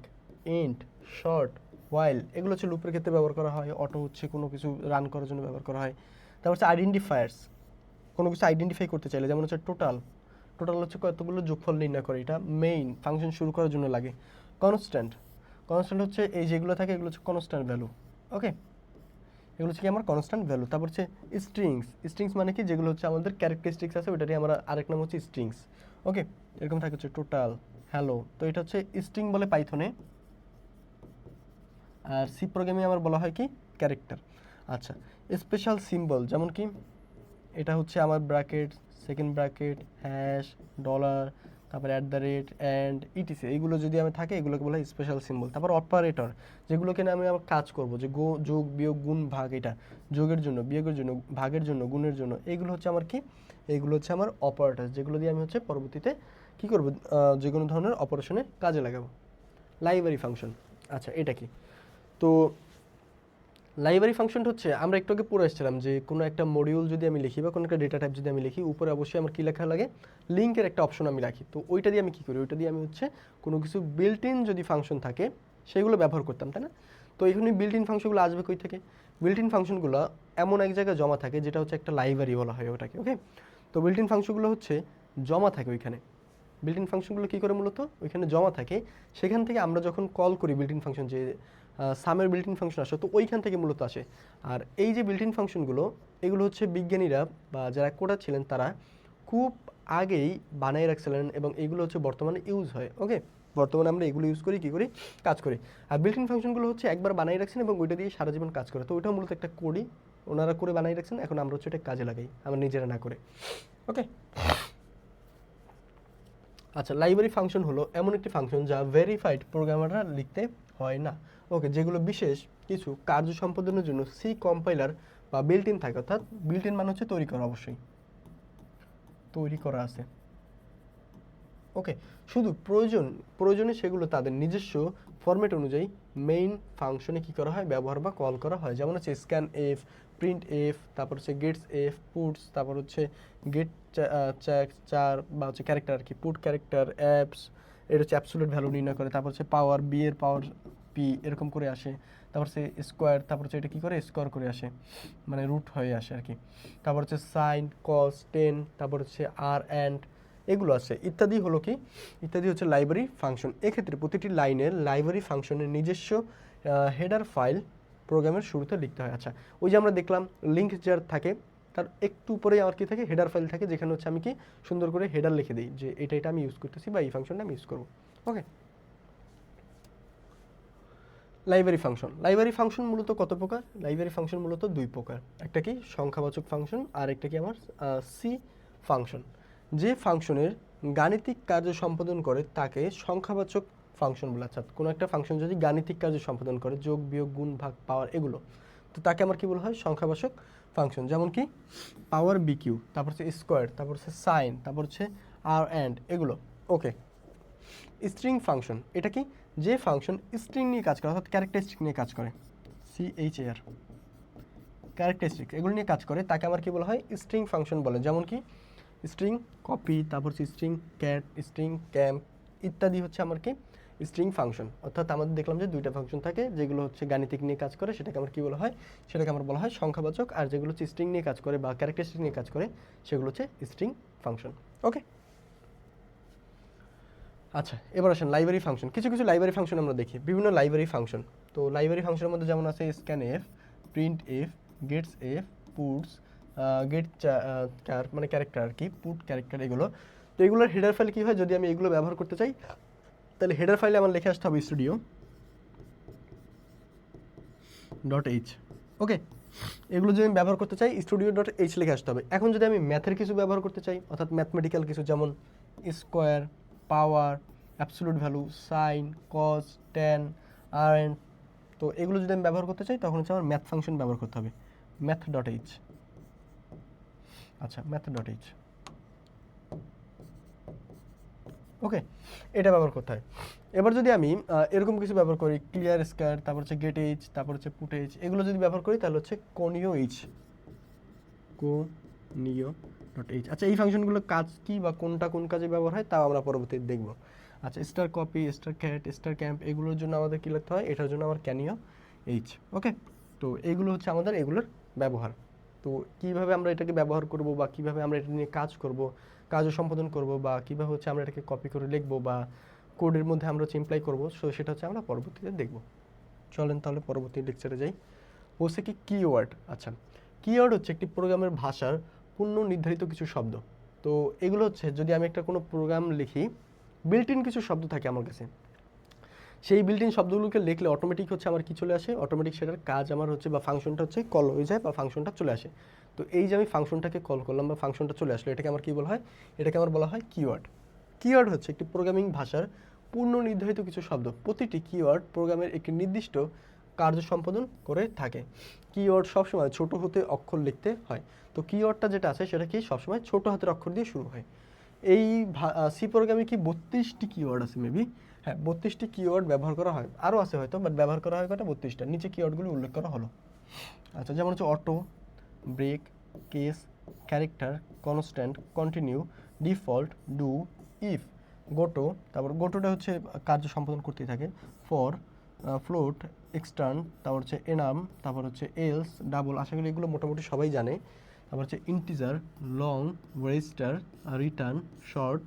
end, short, while, এগুলো হচ্ছে লুপের ক্ষেত্রে ব্যবহার করা হয়। অটো হচ্ছে কোনো কিছু রান করার জন্য ব্যবহার করা হয়। তারপর হচ্ছে আইডেন্টিফায়ার্স, কোনো কিছু আইডেন্টিফাই করতে চাইলে, যেমন হচ্ছে টোটাল হচ্ছে কতগুলো যোগফল নির্ণয় করে, এটা মেইন ফাংশন শুরু করার জন্য লাগে। কনস্ট্যান্ট হচ্ছে এই যেগুলো থাকে এগুলো হচ্ছে কনস্ট্যান্ট ভ্যালু। ওকে, এগুলো হচ্ছে কি আমার কনস্ট্যান্ট ভ্যালু। তারপর হচ্ছে স্ট্রিংস মানে কি? যেগুলো হচ্ছে আমাদের ক্যারেক্টারিস্টিক্স আছে, ওইটারই আমরা আরেক নাম হচ্ছে স্ট্রিংস। ওকে, এরকম থাকে হচ্ছে টোটাল, হ্যালো, তো এটা হচ্ছে স্ট্রিং বলে পাইথনে, আর সি প্রোগ্রামে আমার বলা হয় কি? ক্যারেক্টার। আচ্ছা, স্পেশাল সিম্বল, যেমন কি এটা হচ্ছে আমার bracket, second bracket, hash, dollar, তারপরে at the rate and ETC, এইগুলো যদি আমি থাকে এগুলোকে বলা হয় স্পেশাল সিম্বল। তারপর অপারেটর, যেগুলোকে নিয়ে আমি আবার কাজ করব, যে যোগ বিয়োগ গুণ ভাগ, এটা যোগের জন্য, বিয়োগের জন্য, ভাগের জন্য, গুণের জন্য, এইগুলো হচ্ছে আমার কি, এইগুলো হচ্ছে আমার অপারেটর, যেগুলো দিয়ে আমি হচ্ছে পরবর্তীতে কী করব, যে কোনো ধরনের অপারেশনে কাজে লাগাবো। লাইব্রেরি ফাংশন, আচ্ছা এটা কি? তো লাইব্রেরি ফাংশনটা হচ্ছে, আমরা একটু আগে পড়ে এসেছিলাম যে কোনো একটা মডিউল যদি আমি লিখি বা কোনো একটা ডেটা টাইপ যদি আমি লিখি, উপরে অবশ্যই আমার কী লেখা লাগে, লিঙ্কের একটা অপশন আমি রাখি। তো ওইটা দিয়ে আমি কী করি, ওইটা দিয়ে আমি হচ্ছে কোনো কিছু বিল্ট ইন যদি ফাংশন থাকে সেগুলো ব্যবহার করতাম, তাই না? তো এখানে বিল্ট ইন ফাংশনগুলো আসবে কই থেকে? বিল্ট ইন ফাংশনগুলো এমন এক জায়গায় জমা থাকে যেটা হচ্ছে একটা লাইব্রেরি বলা হয় ওটাকে, ওকে? তো বিল্ট ইন ফাংশনগুলো হচ্ছে জমা থাকে ওইখানে। বিল্ট ইন ফাংশনগুলো কী করে মূলত ওইখানে জমা থাকে, সেখান থেকে আমরা যখন কল করি বিল্ট ইন ফাংশন, যে সামের বিল্ট ইন ফাংশন আসে, তো ওইখান থেকে মূলত আসে। আর এই যে বিল্ট ইন ফাংশনগুলো, এগুলো হচ্ছে বিজ্ঞানীরা বা যারা কোডার ছিলেন তারা খুব আগেই বানিয়ে রাখছিলেন, এবং এগুলো হচ্ছে বর্তমানে ইউজ হয়, ওকে? বর্তমানে আমরা এগুলো ইউজ করি, কী করি, কাজ করি। আর বিল্ট ইন ফাংশনগুলো হচ্ছে একবার বানিয়ে রাখছেন এবং ওইটা দিয়ে সারা জীবন কাজ করে। তো ওইটাও মূলত একটা কোডই ওনারা করে বানিয়ে রাখছেন, এখন আমরা হচ্ছে এটা কাজে লাগাই, আমরা নিজেরা না করে, ওকে? আচ্ছা, লাইব্রেরি ফাংশন হলো এমন একটি ফাংশন যা ভেরিফাইড প্রোগ্রামাররা লিখতে হয় না, ওকে? যেগুলো বিশেষ কিছু কার্য সম্পাদনের জন্য সি কম্পাইলার বা বিল্ট ইন থাকে, অর্থাৎ বিল্ট ইন মানে হচ্ছে তৈরি করা, অবশ্যই তৈরি করা আছে, ওকে? শুধু প্রয়োজনে সেগুলো তাদের নিজস্ব ফরম্যাট অনুযায়ী মেইন ফাংশনে কী করা হয়, ব্যবহার বা কল করা হয়। যেমন হচ্ছে স্ক্যান এফ, প্রিন্ট এফ, তারপর হচ্ছে গেটস এফ, পুটস, তারপর হচ্ছে গেট চার বা হচ্ছে ক্যারেক্টার আর কি, পুট ক্যারেক্টার অ্যাপস, এটা হচ্ছে অ্যাবসোলিউট ভ্যালু নির্ণয় করে। তারপর হচ্ছে পাওয়ার বি এর পাওয়ার পি এরকম করে আসে। তারপর হচ্ছে স্কোয়ার, তারপর হচ্ছে এটা কী করে, স্কোয়ার করে আসে, মানে রুট হয়ে আসে আর কি। তারপর হচ্ছে সাইন, কস, টেন, তারপর হচ্ছে আর অ্যান্ড, এগুলো আছে ইত্যাদি। হলো কি, ইত্যাদি হচ্ছে লাইব্রেরি ফাংশন। এক্ষেত্রে প্রতিটি লাইনের লাইব্রেরি ফাংশনের নিজস্ব হেডার ফাইল প্রোগ্রামের শুরুতে লিখতে হয়। আচ্ছা, ওই যে আমরা দেখলাম লিঙ্ক যার থাকে তার একটু উপরেই আমার কি থাকে, হেডার ফাইল থাকে, যেখানে হচ্ছে আমি কি সুন্দর করে হেডার লিখে দিই যে এটা আমি ইউজ করতেছি বা এই ফাংশনটা আমি ইউজ করবো, ওকে? লাইব্রেরি ফাংশন, লাইব্রেরি ফাংশন মূলত কত প্রকার? লাইব্রেরি ফাংশন মূলত দুই প্রকার, একটা কি সংখ্যাবাচক ফাংশন আর একটা কি আমার সি ফাংশন। যে ফাংশনের গাণিতিক কার্য সম্পাদন করে তাকে সংখ্যাবাচক ফাংশন বলে। অর্থাৎ কোনো একটা ফাংশন যদি গাণিতিক কার্য সম্পাদন করে, যোগ বিয়োগ গুণ ভাগ পাওয়ার এগুলো, তো তাকে আমার কি বলা হয়, সংখ্যাবাচক ফাংশন। যেমন কি পাওয়ার বিকিউ, তারপর হচ্ছে স্কোয়ার, তারপর হচ্ছে সাইন, তারপর হচ্ছে আর অ্যান্ড এগুলো, ওকে? স্ট্রিং ফাংশন, এটা কি, যে ফাংশন স্ট্রিং নিয়ে কাজ করে, অর্থাৎ ক্যারেক্টারিস্টিক নিয়ে কাজ করে, CHAR, ক্যারেক্টারিস্টিক এগুলো নিয়ে কাজ করে, তাকে আমার কি বলা হয়, স্ট্রিং ফাংশন বলে। যেমন কি স্ট্রিং কপি, তারপর হচ্ছে স্ট্রিং ক্যাট, স্ট্রিং ক্যাম্প ইত্যাদি হচ্ছে আমার কি স্ট্রিং ফাংশন। অর্থাৎ আমাদের দেখলাম যে দুইটা ফাংশন থাকে, যেগুলো হচ্ছে গাণিতিক নিয়ে কাজ করে সেটাকে আমার কি বলা হয়, সেটাকে আমার বলা হয় সংখ্যাবাচক, আর যেগুলো হচ্ছে স্ট্রিং নিয়ে কাজ করে বা ক্যারেক্টারিস্টিক নিয়ে কাজ করে সেগুলো হচ্ছে স্ট্রিং ফাংশন, ওকে? আচ্ছা, এবার আসেন লাইব্রেরি ফাংশন। কিছু কিছু লাইব্রেরি ফাংশন আমরা দেখি, বিভিন্ন লাইব্রেরি ফাংশন। তো লাইব্রেরি ফাংশনের মধ্যে যেমন আছে scan f, print f, gets f, puts, get char মানে ক্যারেক্টার আর কি, পুট ক্যারেক্টার এগুলো। তো এগুলোর হেডার ফাইল কী হয়, যদি আমি এগুলো ব্যবহার করতে চাই তাহলে হেডার ফাইলে আমার লিখে আসতে হবে studio.h, ওকে? এগুলো যদি আমি ব্যবহার করতে চাই studio.h লিখে আসতে হবে। এখন যদি আমি ম্যাথের কিছু ব্যবহার করতে চাই, অর্থাৎ ম্যাথমেটিক্যাল কিছু, যেমন square, power, absolute value, sine, cos, tan, আর এন্ড, তো এগুলো যদি আমি ব্যবহার করতে চাই তখন হচ্ছে আমার ম্যাথ ফাংশন ব্যবহার করতে হবে, math.h। আচ্ছা, math.h, ওকে? এটা ব্যবহার করতে হয়। এবার যদি আমি এরকম কিছু ব্যবহার করি, ক্লিয়ার স্কয়ার, তারপর হচ্ছে গেট এইচ, তারপর হচ্ছে পুট এইচ, এগুলো যদি ব্যবহার করি তাহলে হচ্ছে কোনীয় এইচ, কোনীয়.h। আচ্ছা, এই ফাংশনগুলো কাজ কি বা কোনটা কোন কাজে ব্যবহার হয় তাও আমরা পরবর্তীতে দেখব। আচ্ছা, star copy, star cat, star camp এগুলোর জন্য আমাদের কী লিখতে হয়, এটার জন্য আমার ক্যানিও এইচ, ওকে? তো এইগুলো হচ্ছে আমাদের এগুলোর ব্যবহার। তো কিভাবে আমরা এটাকে ব্যবহার করব বা কিভাবে আমরা এটা নিয়ে কাজ করব, কাজও সম্পাদন করব, বা কীভাবে হচ্ছে আমরা এটাকে কপি করে লিখবো বা কোডের মধ্যে আমরা হচ্ছে ইমপ্লাই করবো, সো সেটা হচ্ছে আমরা পরবর্তীতে দেখব। চলেন তাহলে পরবর্তী লেকচারে যাই। বলছে কি কিওয়ার্ড। আচ্ছা, কিওয়ার্ড হচ্ছে একটি প্রোগ্রামের ভাষার পূর্ণ নির্ধারিত কিছু শব্দ। তো এগুলো হচ্ছে যদি আমি একটা কোনো প্রোগ্রাম লিখি, বিল্ট ইন কিছু শব্দ থাকে আমার কাছে, সেই বিল্ট ইন শব্দগুলোকে লিখলে অটোমেটিক হচ্ছে আমার কি চলে আসে, অটোমেটিক সেটার কাজ আমার হচ্ছে বা ফাংশনটা হচ্ছে কল হয়ে যায় বা ফাংশনটা চলে আসে। তো এই যে আমি ফাংশনটাকে কল করলাম বা ফাংশনটা চলে আসলো, এটাকে আমার কী বলা হয়, এটাকে আমার বলা হয় কিওয়ার্ড। কিওয়ার্ড হচ্ছে একটি প্রোগ্রামিং ভাষার পূর্ণ নির্ধারিত কিছু শব্দ। প্রতিটি কিওয়ার্ড প্রোগ্রামের একটি নির্দিষ্ট কার্য সম্পাদন করে থাকে। কিওয়ার্ড সবসময় ছোট হতে অক্ষর লিখতে হয়। তো কিওয়ার্ডটা যেটা আছে সেটা কি সবসময় ছোট হাতের অক্ষর দিয়ে শুরু হয়। এই সি প্রোগ্রামে কি 32টি কিওয়ার্ড আছে মেবি, হ্যাঁ 32টি কিওয়ার্ড ব্যবহার করা হয়, আরও আছে হয়তো, বাট ব্যবহার করা হয় কটা 32টা। নিচে কিওয়ার্ডগুলো উল্লেখ করা হলো। আচ্ছা, যেমন হচ্ছে auto, break, case, character, constant, continue, default, do, if, goto, তারপর গোটোটা হচ্ছে কার্য সম্পাদন করতেই থাকে, ফর, ফ্লোট, এক্সটার্ন, তারপর হচ্ছে এনাম, তারপর হচ্ছে এলস, ডাবল, আশা করি এগুলো মোটামুটি সবাই জানে। তারপর হচ্ছে integer, long, register, return, short,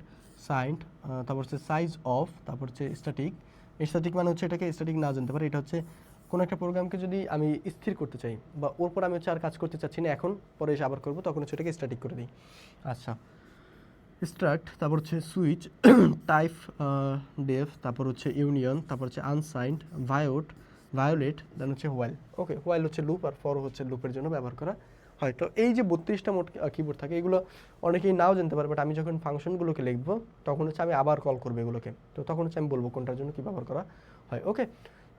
signed, তারপর হচ্ছে সাইজ অফ, তারপর হচ্ছে স্ট্যাটিক। স্ট্যাটিক মানে হচ্ছে এটাকে স্ট্যাটিক না জানতে পারে, এটা হচ্ছে কোনো একটা প্রোগ্রামকে যদি আমি স্থির করতে চাই বা ওর পর আমি হচ্ছে আর কাজ করতে চাচ্ছি না এখন, পরে এসে আবার করবো, তখন হচ্ছে এটাকে স্ট্যাটিক করে দিই। আচ্ছা, স্ট্রাক্ট, তারপর হচ্ছে সুইচ, টাইপ, ডেফ, তারপর হচ্ছে ইউনিয়ন, তারপর হচ্ছে আনসাইন্ড, ভায়োলেট, দেন হচ্ছে হোয়াইল। ওকে, হোয়াইল হচ্ছে লুপ আর ফর হচ্ছে লুপের জন্য ব্যবহার করা হয়। তো এই যে 32টা মোট কিবোর্ড থাকে, এগুলো অনেকেই নাও জানতে পারে, বাট আমি যখন ফাংশনগুলোকে লিখবো তখন হচ্ছে আমি আবার কল করবো এগুলোকে, তো তখন হচ্ছে আমি বলবো কোনটার জন্য কী ব্যবহার করা হয়। ওকে,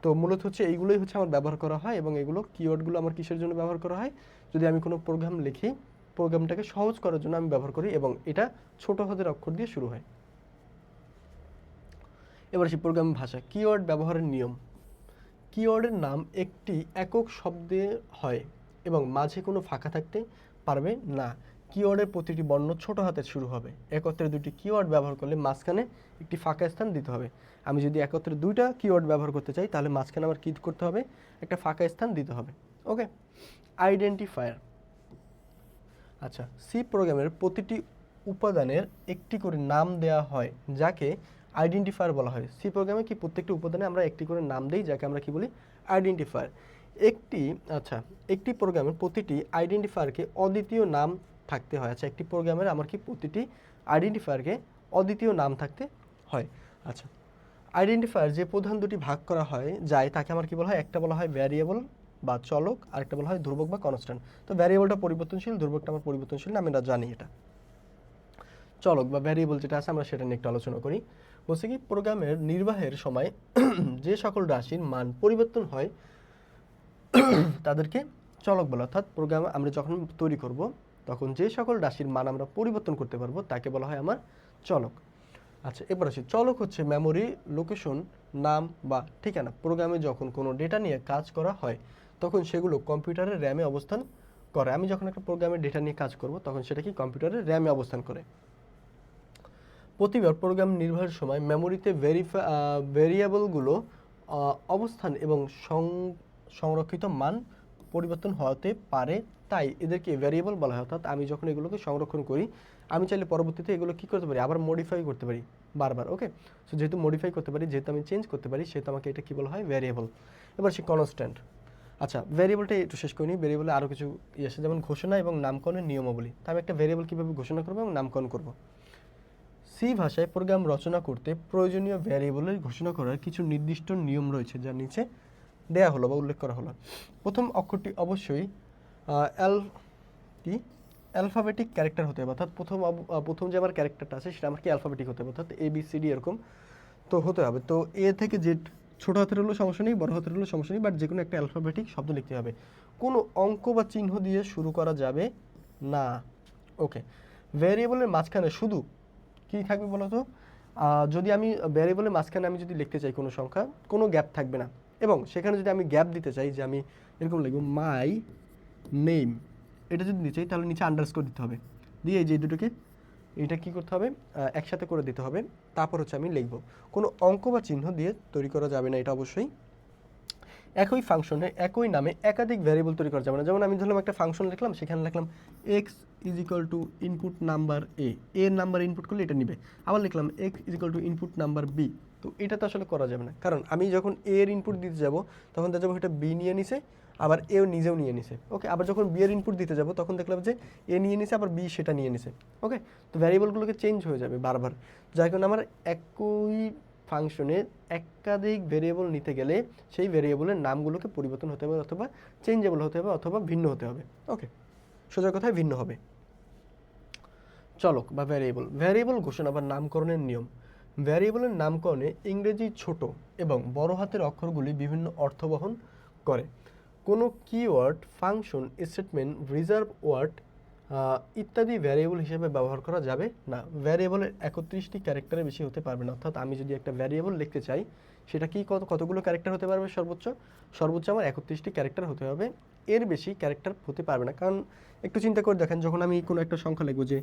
তো মূলত হচ্ছে এইগুলোই হচ্ছে আমার ব্যবহার করা হয়, এবং এগুলো কিওয়ার্ডগুলো আমার কিসের জন্য ব্যবহার করা হয়, যদি আমি কোনো প্রোগ্রাম লিখি, প্রোগ্রামটাকে সহজ করার জন্য আমি ব্যবহার করি, এবং এটা ছোট হাতের অক্ষর দিয়ে শুরু হয়। এবার আসি প্রোগ্রাম ভাষা। কিওয়ার্ড ব্যবহারের নিয়ম। কিওয়ার্ডের নাম একটি একক শব্দে হয় এবং মাঝে কোনো ফাঁকা থাকতে পারবে না। কিওয়ার্ডের প্রতিটি বর্ণ ছোট হাতের শুরু হবে। একত্রে দুটি কিওয়ার্ড ব্যবহার করলে মাঝখানে একটি ফাঁকা স্থান দিতে হবে। আমি যদি একত্রে দুইটা কিওয়ার্ড ব্যবহার করতে চাই, তাহলে মাঝখানে আমার কী করতে হবে, একটা ফাঁকা স্থান দিতে হবে। ওকে, আইডেন্টিফায়ার। আচ্ছা, সি প্রোগ্রামের প্রতিটি উপাদানের একটি করে নাম দেওয়া হয়, যাকে আইডেন্টিফায়ার বলা হয়। সি প্রোগ্রামে কি প্রত্যেকটি উপাদানে আমরা একটি করে নাম দেই, যাকে আমরা কি বলি, আইডেন্টিফায়ার। একটি প্রোগ্রামের প্রতিটি আইডেন্টিফায়ারকে অদ্বিতীয় নাম থাকতে হয়। আচ্ছা, একটি প্রোগ্রামের আমার কি প্রতিটি আইডেন্টিফায়ারকে অদ্বিতীয় নাম থাকতে হয়। আচ্ছা, আইডেন্টিফায়ার যে প্রধান দুটি ভাগ করা হয় যায় তাকে আমার কি বলা হয়, একটা বলা হয় ভ্যারিয়েবল বা চলক, আর একটা বলা হয় ধ্রুবক বা কনস্ট্যান্ট। তো ভ্যারিয়েবলটা পরিবর্তনশীল, ধ্রুবকটা আমার পরিবর্তনশীল না, আমরা জানি এটা। চলক বা ভ্যারিয়েবল যেটা আছে আমরা সেটা নিয়ে একটু আলোচনা করি। বলছে কি, প্রোগ্রামের নির্বাহের সময় যে সকল রাশির মান পরিবর্তন হয় তাদেরকে চলক বলা। অর্থাৎ প্রোগ্রাম আমরা যখন তৈরি করব তখন যে সকল রাশির মান আমরা পরিবর্তন করতে পারবো তাকে বলা হয় আমার চলক। আচ্ছা, এবার আসি, চলক হচ্ছে মেমোরি, লোকেশন, নাম বা ঠিকানা। প্রোগ্রামে যখন কোনো ডেটা নিয়ে কাজ করা হয় তখন সেগুলো কম্পিউটারের র্যামে অবস্থান করে। আমি যখন একটা প্রোগ্রামের ডেটা নিয়ে কাজ করব তখন সেটা কি কম্পিউটারের র্যামে অবস্থান করে। প্রতিবার প্রোগ্রাম নির্বাহের সময় মেমোরিতে ভেরিয়েবলগুলো অবস্থান এবং সংরক্ষিত মান পরিবর্তন হতে পারে, তাই এদেরকে ভ্যারিয়েবল বলা হয়। অর্থাৎ আমি যখন এগুলোকে সংরক্ষণ করি, আমি চাইলে পরবর্তীতে এগুলো কী করতে পারি, আবার মডিফাই করতে পারি বারবার। ওকে, সো যেহেতু মডিফাই করতে পারি, যেহেতু আমি চেঞ্জ করতে পারি, সেহেতু আমাকে এটা কী বলা হয়, ভ্যারিয়েবল। এবার সে কনস্ট্যান্ট। আচ্ছা, ভ্যারিয়েবলটা একটু শেষ করে নিই। ভ্যারিয়েবলে আরও কিছু আসে, যেমন ঘোষণা এবং নামকরণের নিয়মাবলী। তা আমি একটা ভ্যারিয়েবল কীভাবে ঘোষণা করবো এবং নামকরণ করবো। সি ভাষায় প্রোগ্রাম রচনা করতে প্রয়োজনীয় ভ্যারিয়েবলের ঘোষণা করার কিছু নির্দিষ্ট নিয়ম রয়েছে, যা নিচে দেয়া হলো বা উল্লেখ করা হলো। প্রথম অক্ষরটি অবশ্যই অ্যালফাবেটিক ক্যারেক্টার হতে হবে। অর্থাৎ প্রথম যে আমার ক্যারেক্টারটা আছে সেটা আমার কি অ্যালফাবেটিক হতে হবে, অর্থাৎ ABCD এরকম তো হতে হবে। তো এ থেকে জেড, ছোট হাতের হলেও সমস্যা নেই, বড় হাতের হলেও সমস্যা নেই, বাট যে কোনো একটা অ্যালফাবেটিক শব্দ লিখতে হবে। কোনো অঙ্ক বা চিহ্ন দিয়ে শুরু করা যাবে না। ওকে, ভ্যারিয়েবলের মাঝখানে শুধু কী থাকবে বলো তো, যদি আমি ভ্যারিয়েবলের মাঝখানে আমি যদি লিখতে চাই কোনো সংখ্যা, কোনো গ্যাপ থাকবে না, এবং সেখানে যদি আমি গ্যাপ দিতে চাই, যে আমি এরকম লিখব মাই নেম, এটা যদি দিতে চাই তাহলে নিচে আন্ডারস্কোর দিতে হবে, দিয়ে এই যে দুটোকে এটা কী করতে হবে, একসাথে করে দিতে হবে, তারপর হচ্ছে আমি লিখব। কোনো অঙ্ক বা চিহ্ন দিয়ে তৈরি করা যাবে না, এটা অবশ্যই। একই ফাংশনে একই নামে একাধিক ভ্যারিয়েবল তৈরি করা যাবে না। যেমন আমি ধরলাম একটা ফাংশন লিখলাম, সেখানে লিখলাম X is equal to input number এর নাম্বার ইনপুট করলে এটা নিবে, আবার লিখলাম X is equal to input number B. তো এটা তো আসলে করা যাবে না, কারণ আমি যখন এর ইনপুট দিতে যাব তখন দেখা যাবো এটা বি নিয়ে নিছে, আবার এও নিজেও নিয়ে নিছে। ওকে, আবার যখন বি এর ইনপুট দিতে যাব তখন দেখলাম যে এ নিয়ে নিছে, আবার বি সেটা নিয়ে নিছে। ওকে, তো ভ্যারিয়েবলগুলোকে চেঞ্জ হয়ে যাবে বারবার, যার কারণে আমার একই ফাংশনের একাধিক ভেরিয়েবল নিতে গেলে সেই ভেরিয়েবলের নামগুলোকে পরিবর্তন হতে হবে, অথবা চেঞ্জেবল হতে হবে, অথবা ভিন্ন হতে হবে। ওকে, সোজা কথায় ভিন্ন হবে। চলক বা ভ্যারিয়েবল। ভ্যারিয়েবল ঘোষণা বা নামকরণের নিয়ম। ভ্যারিয়েবলের নামকরণে ইংরেজি ছোট এবং বড় হাতের অক্ষরগুলি বিভিন্ন অর্থ বহন করে। কোনো keyword, function, statement, reserve word ইত্যাদি ভ্যারিয়েবল হিসেবে ব্যবহার করা যাবে না। ভ্যারিয়েবলের 31টি ক্যারেক্টারের বেশি হতে পারবে না। অর্থাৎ আমি যদি একটা ভ্যারিয়েবল লিখতে চাই, সেটা কি কতগুলো ক্যারেক্টার হতে পারবে? সর্বোচ্চ আমার 31টি ক্যারেক্টার হতে হবে, এর বেশি ক্যারেক্টার হতে পারবে না। কারণ একটু চিন্তা করে দেখেন, যখন আমি কোনো একটা সংখ্যা লিখবো, যে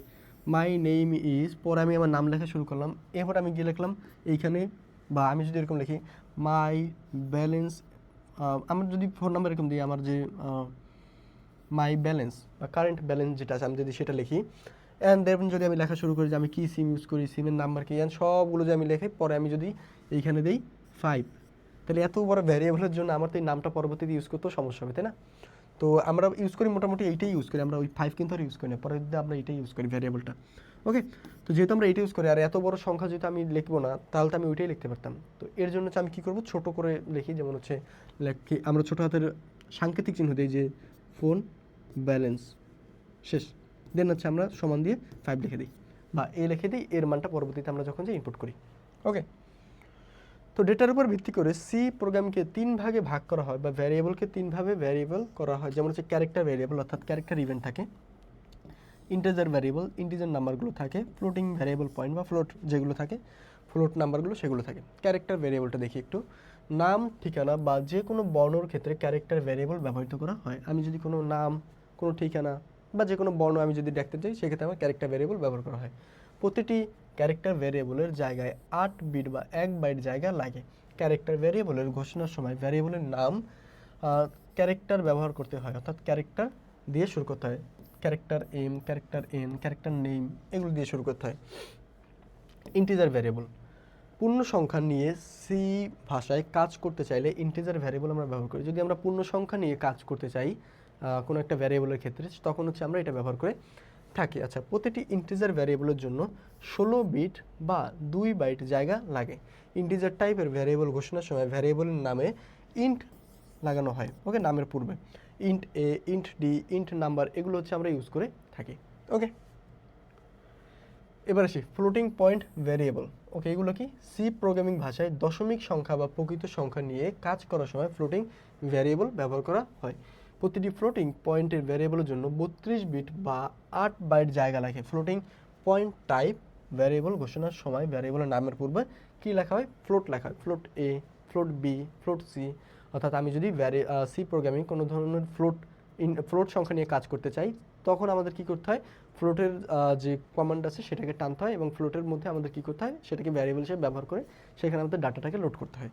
মাই নেম ইজ, পরে আমি আমার নাম লেখা শুরু করলাম, এরপর আমি গিয়ে লিখলাম এইখানে, বা আমি যদি এরকম লিখি মাই ব্যালেন্স, আমার যদি ফোন নাম্বার এরকম দিই, আমার যে মাই ব্যালেন্স বা কারেন্ট ব্যালেন্স যেটা আছে, আমি যদি সেটা লিখি, অ্যান্ড দেন যদি আমি লেখা শুরু করি যে আমি কী সিম ইউজ করি, সিমের নাম্বার কি, অ্যান্ড সবগুলো যে আমি লিখি, পরে আমি যদি এইখানে দিই 5, তাহলে এত বড় ভ্যারিয়েবলের জন্য আমার তো এই নামটা পরবর্তীতে ইউজ করতেও সমস্যা হবে, তাই না? তো আমরা ইউজ করি মোটামুটি এইটাই ইউজ করি, আমরা ওই 5 কিন্তু আর ইউজ করি না, পরে যদি আমরা এইটাই ইউজ করি ভ্যারিয়েবলটা। ওকে, তো যেহেতু আমরা এইটা ইউজ করি, আর এত বড় সংখ্যা যেহেতু আমি লিখবো না, তাহলে তো আমি ওইটাই লিখতে পারতাম। তো এর জন্য হচ্ছে আমি কী করবো, ছোটো করে লিখি, যেমন হচ্ছে লিখি আমরা ছোটো হাতের সাংকেতিক চিহ্ন দিই, যে ফোন ব্যালেন্স শেষ, দেন হচ্ছে আমরা সমান দিয়ে 5 লিখে দিই, বা লিখে দিই, এর মানটা পরবর্তীতে আমরা যখন যে ইনপুট করি। ওকে, তো ডেটার উপর ভিত্তি করে সি প্রোগ্রামকে 3 ভাগে ভাগ করা হয়, বা ভ্যারিয়েবলকে 3 ভাবে ভ্যারিয়েবল করা হয়। যেমন হচ্ছে ক্যারেক্টার ভ্যারিয়েবল, অর্থাৎ ক্যারেক্টার ইভেন্ট থাকে, ইন্টিজার ভ্যারিয়েবল, ইন্টিজার নাম্বারগুলো থাকে, ফ্লোটিং ভ্যারিয়েবল পয়েন্ট বা ফ্লোট যেগুলো থাকে, ফ্লোট নাম্বারগুলো সেগুলো থাকে। ক্যারেক্টার ভ্যারিয়েবলটা দেখি একটু। নাম, ঠিকানা বা যে কোনো বর্ণর ক্ষেত্রে ক্যারেক্টার ভ্যারিয়েবল ব্যবহৃত করা হয়। আমি যদি কোনো নাম, কোনো ঠিকানা বা যে কোনো বর্ণ আমি যদি দেখতে চাই, সেক্ষেত্রে আমার ক্যারেক্টার ভ্যারিয়েবল ব্যবহার করা হয়। প্রতিটি ক্যারেক্টার ভ্যারিয়েবলের জায়গায় 8 বিট বা 1 বাইট জায়গা লাগে। ক্যারেক্টার ভ্যারিয়েবলের ঘোষণার সময় ভ্যারিয়েবলের নাম ক্যারেক্টার ব্যবহার করতে হয়, অর্থাৎ ক্যারেক্টার দিয়ে শুরু করতে হয়। Character M, character N, character name, এগুলো দিয়ে শুরু করতে হয়। ইন্টিজার ভ্যারিয়েবল, পূর্ণ সংখ্যা নিয়ে সি ভাষায় কাজ করতে চাইলে ইন্টিজার ভ্যারিয়েবল আমরা ব্যবহার করি। যদি আমরা পূর্ণ সংখ্যা নিয়ে কাজ করতে চাই কোনো একটা ভ্যারিয়েবলের ক্ষেত্রে, তখন হচ্ছে আমরা এটা ব্যবহার করে থাকি। আচ্ছা, প্রতিটি ইন্টিজার ভ্যারিয়েবলের জন্য 16 বিট বা 2 বাইট জায়গা লাগে। ইন্টিজার টাইপের ভ্যারিয়েবল ঘোষণার সময় ভ্যারিয়েবলের নামে ইন্ট লাগানো হয়, ওকে, নামের পূর্বে। ইন্ট এ, ইন্ট ডি, ইন্ট নাম্বার, এগুলো হচ্ছে আমরা ইউজ করে থাকি। ওকে, এবার আসি ফ্লোটিং পয়েন্ট ভ্যারিয়েবল। ওকে, এগুলো কি? সি প্রোগ্রামিং ভাষায় দশমিক সংখ্যা বা প্রকৃত সংখ্যা নিয়ে কাজ করার সময় ফ্লোটিং ভ্যারিয়েবল ব্যবহার করা হয়। প্রতিটি ফ্লোটিং পয়েন্টের ভ্যারিয়েবলের জন্য 32 বিট বা 8 বাইট জায়গা লাগে। ফ্লোটিং পয়েন্ট টাইপ ভ্যারিয়েবল ঘোষণার সময় ভ্যারিয়েবলের নামের পূর্বে কী লেখা হয়? ফ্লোট লেখা হয়। ফ্লোট এ, ফ্লোট বি, ফ্লোট সি। অর্থাৎ আমি যদি সি প্রোগ্রামিং কোনো ধরনের ফ্লোট সংখ্যা নিয়ে কাজ করতে চাই, তখন আমাদের কি করতে হয়? ফ্লোটের যে কমান্ড আছে সেটাকে টানতে হয়, এবং ফ্লোটের মধ্যে আমাদের কি করতে হয়? সেটাকে ভ্যারিয়েবল হিসেবে ব্যবহার করে সেখানে আমাদের ডাটাটাকে লোড করতে হয়।